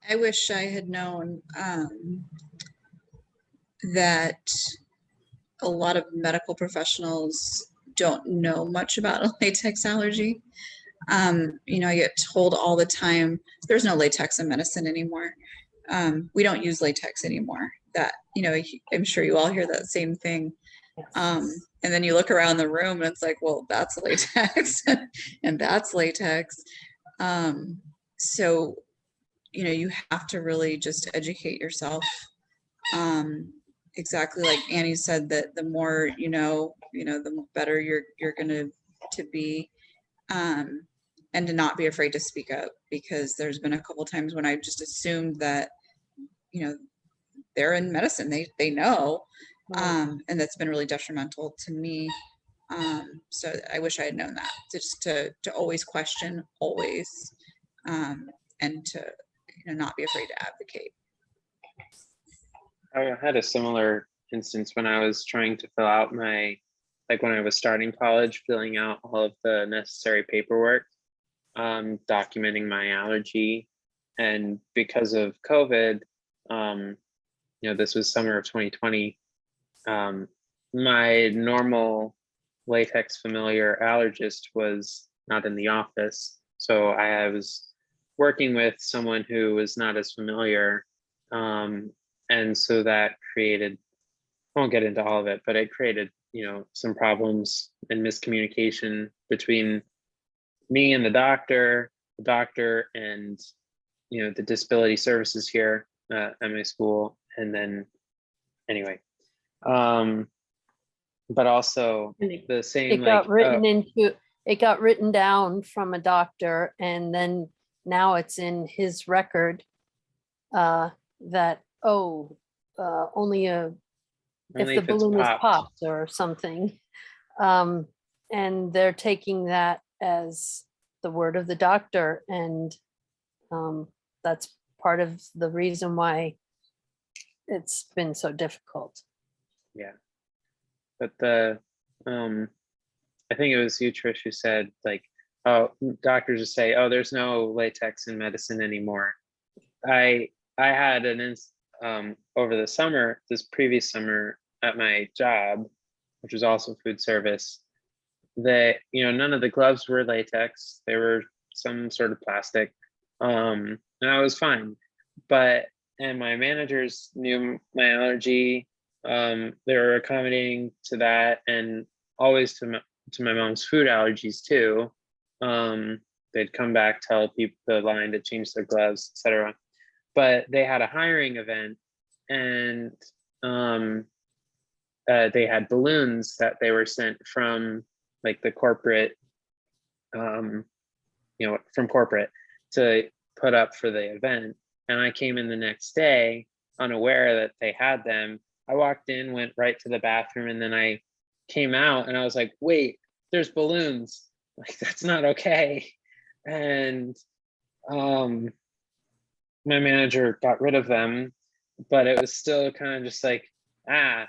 I wish I had known that a lot of medical professionals don't know much about a latex allergy. You know, I get told all the time, there's no latex in medicine anymore. We don't use latex anymore. That, you know, I'm sure you all hear that same thing. And then you look around the room and it's like, well, that's latex and that's latex. So, you know, you have to really just educate yourself. Exactly like Annie said, that the more you know, the better you're going to be, and to not be afraid to speak up, because there's been a couple times when I just assumed that, you know, they're in medicine, they know, and that's been really detrimental to me. So I wish I had known that, just to always question, always, and to, you know, not be afraid to advocate. I had a similar instance when I was trying to fill out my, like when I was starting college, filling out all of the necessary paperwork, documenting my allergy. And because of COVID, you know, this was summer of 2020, my normal latex familiar allergist was not in the office. So I was working with someone who was not as familiar. And so that created, I won't get into all of it, but it created, you know, some problems and miscommunication between me and the doctor and, you know, the disability services here at my school. And then anyway, but also the same, It got like, written it got written down from a doctor, and then now it's in his record that, only if the if it's balloon is popped. popped or something. And they're taking that as the word of the doctor. And that's part of the reason why it's been so difficult. Yeah. But I think it was you, Trish, who said, like, oh, doctors just say, oh, there's no latex in medicine anymore. I had over the summer, this previous summer at my job, which was also food service, that, you know, none of the gloves were latex. They were some sort of plastic. And I was fine. And my managers knew my allergy. They were accommodating to that, and always to my mom's food allergies too. They'd come back, tell people the line to change their gloves, etc. But they had a hiring event, and they had balloons that they were sent from, like, the corporate, you know, from corporate to put up for the event. And I came in the next day unaware that they had them. I walked in, went right to the bathroom, and then I came out and I was like, wait, there's balloons. like, that's not okay. And my manager got rid of them, but it was still kind of just like, a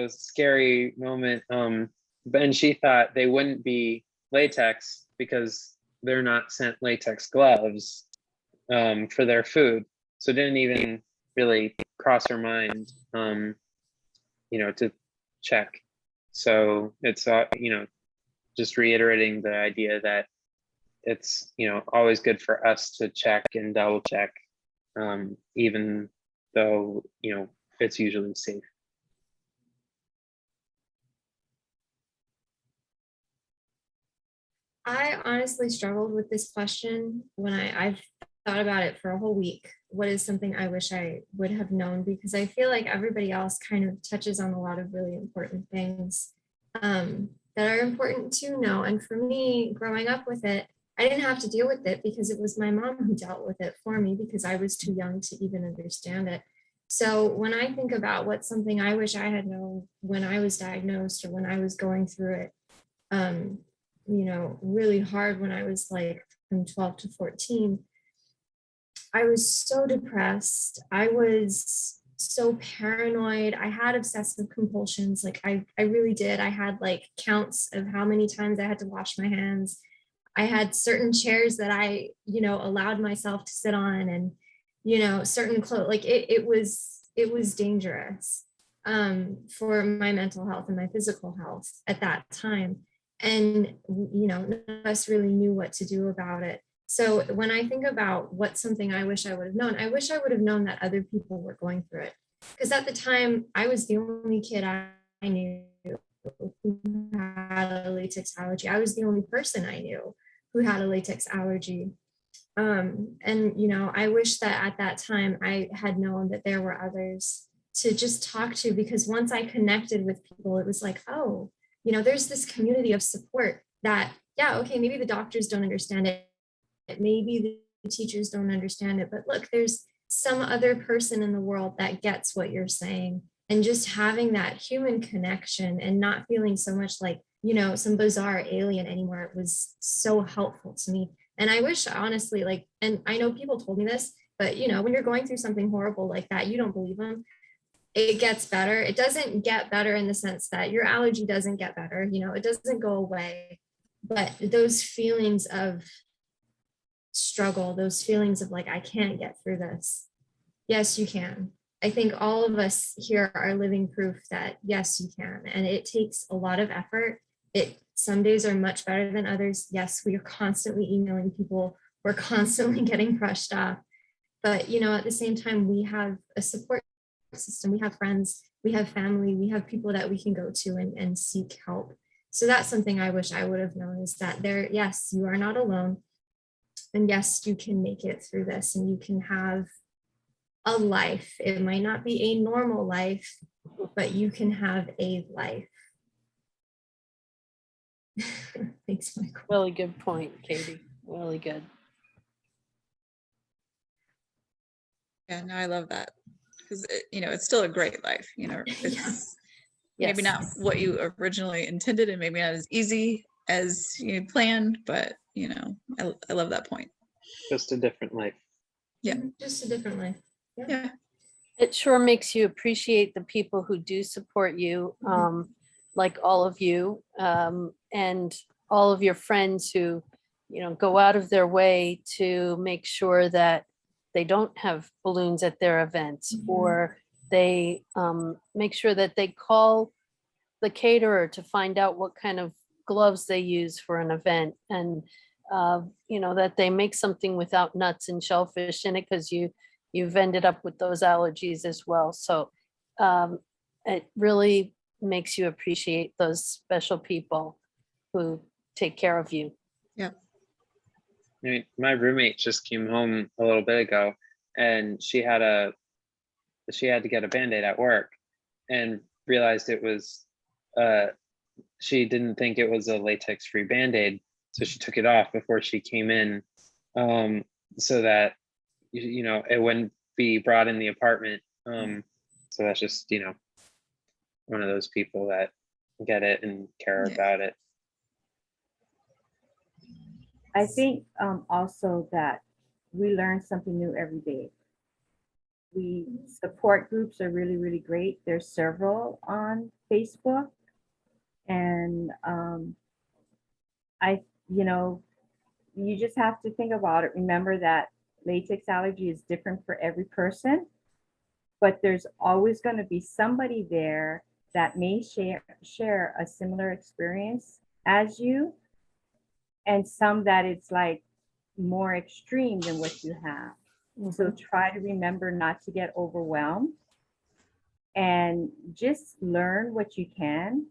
scary moment. And she thought they wouldn't be latex because they're not sent latex gloves for their food. So it didn't even really cross her mind, to check. So it's, just reiterating the idea that it's, always good for us to check and double check, even though, it's usually safe. I honestly struggled with this question when I've thought about it for a whole week. What is something I wish I would have known? Because I feel like everybody else kind of touches on a lot of really important things that are important to know. And for me, growing up with it, I didn't have to deal with it because it was my mom who dealt with it for me because I was too young to even understand it. So when I think about what's something I wish I had known when I was diagnosed or when I was going through it, really hard when I was like from 12 to 14, I was so depressed. I was so paranoid. I had obsessive compulsions. Like I really did. I had like counts of how many times I had to wash my hands. I had certain chairs that I, allowed myself to sit on, and, certain clothes, like it was dangerous for my mental health and my physical health at that time. And, none of us really knew what to do about it. So when I think about what's something I wish I would have known, I wish I would have known that other people were going through it. Because at the time, I was the only kid I knew who had a latex allergy. I was the only person I knew who had a latex allergy. And, I wish that at that time I had known that there were others to just talk to, because once I connected with people, it was like, oh, there's this community of support that, yeah, okay, maybe the doctors don't understand it. Maybe the teachers don't understand it, but look, there's some other person in the world that gets what you're saying. And just having that human connection and not feeling so much like, some bizarre alien anymore, it was so helpful to me. And I wish, honestly, like, and I know people told me this, but when you're going through something horrible like that, you don't believe them. It gets better. It doesn't get better in the sense that your allergy doesn't get better, it doesn't go away. But those feelings of struggle, those feelings of like, I can't get through this. Yes, you can. I think all of us here are living proof that yes, you can. And it takes a lot of effort. Some days are much better than others. Yes, we are constantly emailing people. We're constantly getting brushed off. But at the same time, we have a support system. We have friends, we have family, we have people that we can go to and seek help. So that's something I wish I would have known, is that yes, you are not alone. And yes, you can make it through this and you can have a life. It might not be a normal life, but you can have a life. Thanks, Michael. Really good point, Katie. Really good. Yeah, no, I love that, because it's still a great life. It's maybe Yes. not what you originally intended, and maybe not as easy as you planned, but I love that point. Just a different life. Yeah. Just a different life. Yeah. It sure makes you appreciate the people who do support you, like all of you, and all of your friends who, go out of their way to make sure that they don't have balloons at their events, or they make sure that they call the caterer to find out what kind of gloves they use for an event, and that they make something without nuts and shellfish in it, because you've ended up with those allergies as well. So it really makes you appreciate those special people who take care of you. Yeah. I mean, my roommate just came home a little bit ago, and she had to get a Band-Aid at work, and realized it was she didn't think it was a latex-free Band-Aid, so she took it off before she came in, so that it wouldn't be brought in the apartment. So that's just one of those people that get it and care about it. I think also that we learn something new every day. We support groups are really, really great. There's several on Facebook. And you just have to think about it. Remember that latex allergy is different for every person, but there's always going to be somebody there that may share a similar experience as you, and some that it's like more extreme than what you have. So try to remember not to get overwhelmed and just learn what you can.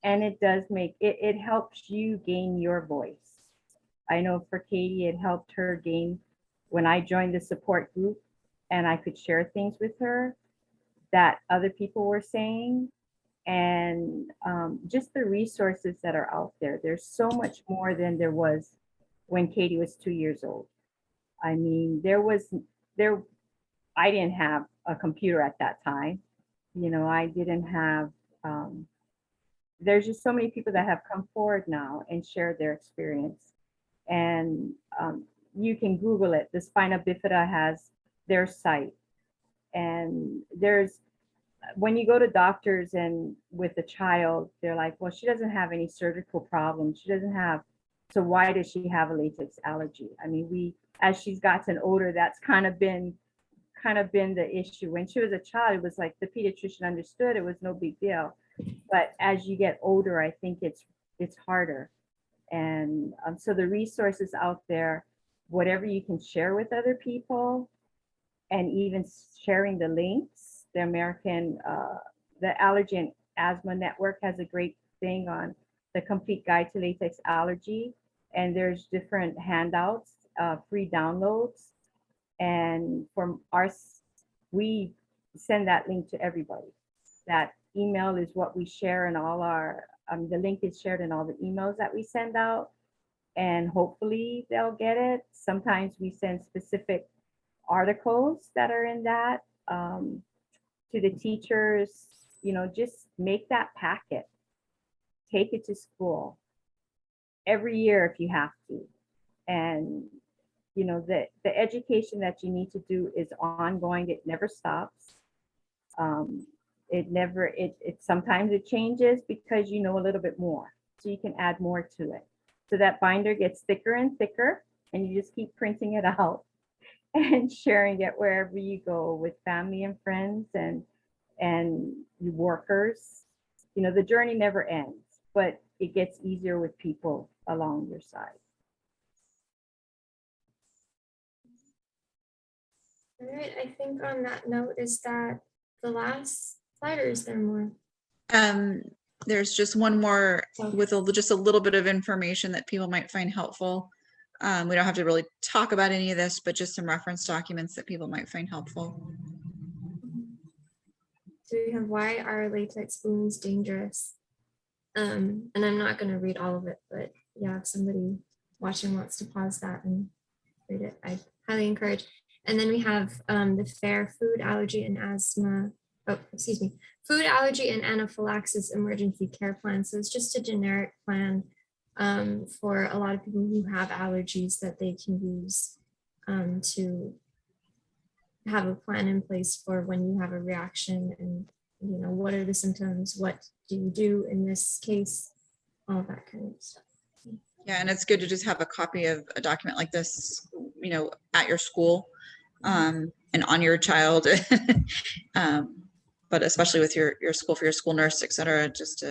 And it does it helps you gain your voice. I know for Katie, it helped her gain when I joined the support group and I could share things with her that other people were saying. And just the resources that are out there. There's so much more than there was when Katie was 2 years old. I mean, I didn't have a computer at that time. I didn't have, there's just so many people that have come forward now and shared their experience. And you can Google it. The Spina Bifida has their site. And when you go to doctors and with a child, they're like, well, she doesn't have any surgical problems. She doesn't have, so why does she have a latex allergy? I mean, as she's gotten older, that's kind of been the issue. When she was a child, it was like the pediatrician understood it was no big deal. But as you get older, I think it's harder. And so the resources out there, whatever you can share with other people, and even sharing the links, the the Allergy and Asthma Network has a great thing on the Complete Guide to Latex Allergy. And there's different handouts, free downloads. And from we send that link to everybody. That email is what we share in all our, the link is shared in all the emails that we send out. And hopefully they'll get it. Sometimes we send specific articles that are in that to the teachers. Just make that packet, take it to school every year if you have to. And the education that you need to do is ongoing. It never stops. Sometimes it changes because you know a little bit more, so you can add more to it. So that binder gets thicker and thicker, and you just keep printing it out and sharing it wherever you go with family and friends and your workers. The journey never ends, but it gets easier with people along your side. All right, I think on that note, is that the last slide, or is there more? There's just one more with just a little bit of information that people might find helpful. We don't have to really talk about any of this, but just some reference documents that people might find helpful. So we have why are latex wounds dangerous? And I'm not going to read all of it, but yeah, if somebody watching wants to pause that and read it, I highly encourage. And then we have the FAIR food allergy and asthma. Food allergy and anaphylaxis emergency care plan. So it's just a generic plan for a lot of people who have allergies that they can use to have a plan in place for when you have a reaction, and what are the symptoms, what do you do in this case, all that kind of stuff. Yeah, and it's good to just have a copy of a document like this, at your school and on your child, but especially with your school, for your school nurse, et cetera, just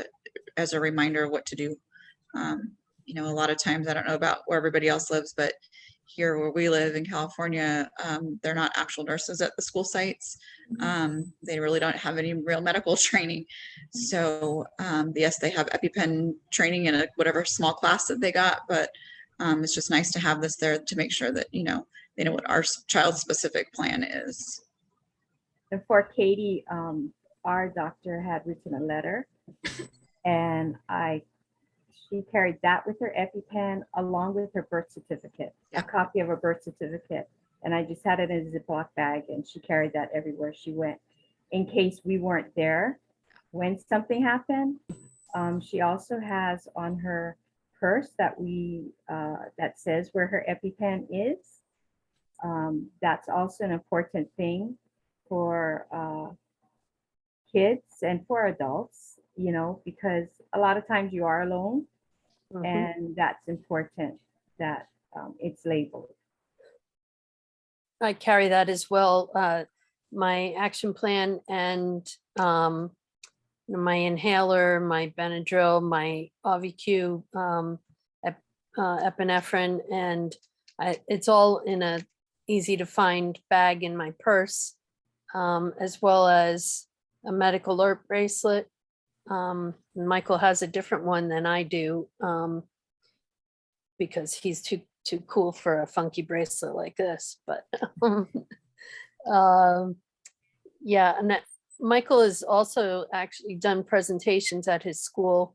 as a reminder of what to do. A lot of times, I don't know about where everybody else lives, but here where we live in California, they're not actual nurses at the school sites. They really don't have any real medical training. So yes, they have EpiPen training in whatever small class that they got, but it's just nice to have this there to make sure that, they know what our child's specific plan is. And for Katie, our doctor had written a letter, and she carried that with her EpiPen along with her birth certificate, a copy of her birth certificate. And I just had it in a Ziploc bag, and she carried that everywhere she went in case we weren't there when something happened. She also has on her purse that that says where her EpiPen is. That's also an important thing for kids and for adults, you know, because a lot of times you are alone, and that's important that it's labeled. I carry that as well. My action plan and my inhaler, my Benadryl, my AviQ, epinephrine, and it's all in a easy to find bag in my purse, as well as a medical alert bracelet. Michael has a different one than I do, because he's too cool for a funky bracelet like this, but yeah, and Michael has also actually done presentations at his school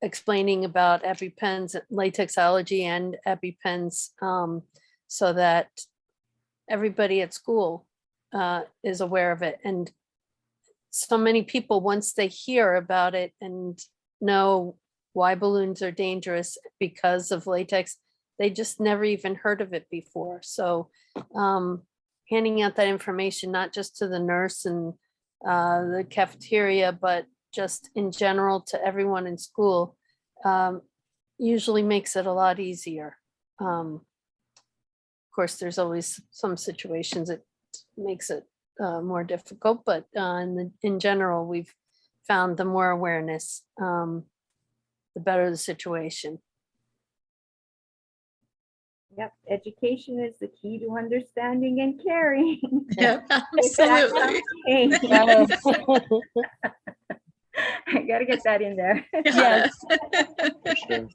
explaining about EpiPens, latex allergy and EpiPens, so that everybody at school is aware of it. And so many people, once they hear about it and know why balloons are dangerous because of latex, they just never even heard of it before. So handing out that information, not just to the nurse and the cafeteria, but just in general to everyone in school, usually makes it a lot easier. Of course, there's always some situations that makes it more difficult, but in general, we've found the more awareness, the better the situation. Yep, education is the key to understanding and caring. Yeah, absolutely. I gotta get that in there. Yes. For sure.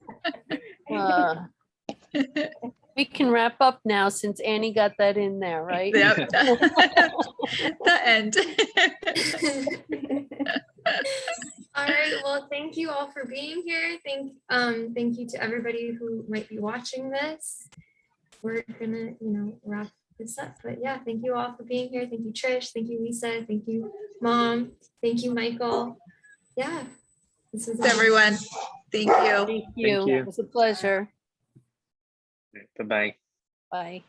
We can wrap up now since Annie got that in there, right? Yep. The end. All right, well, thank you all for being here. Thank you to everybody who might be watching this. We're gonna, wrap this up, but yeah, thank you all for being here. Thank you, Trish. Thank you, Lisa. Thank you, Mom. Thank you, Michael. Yeah, this was Everyone. Thank you. Thank you. you. It was a pleasure. Bye-bye. Bye.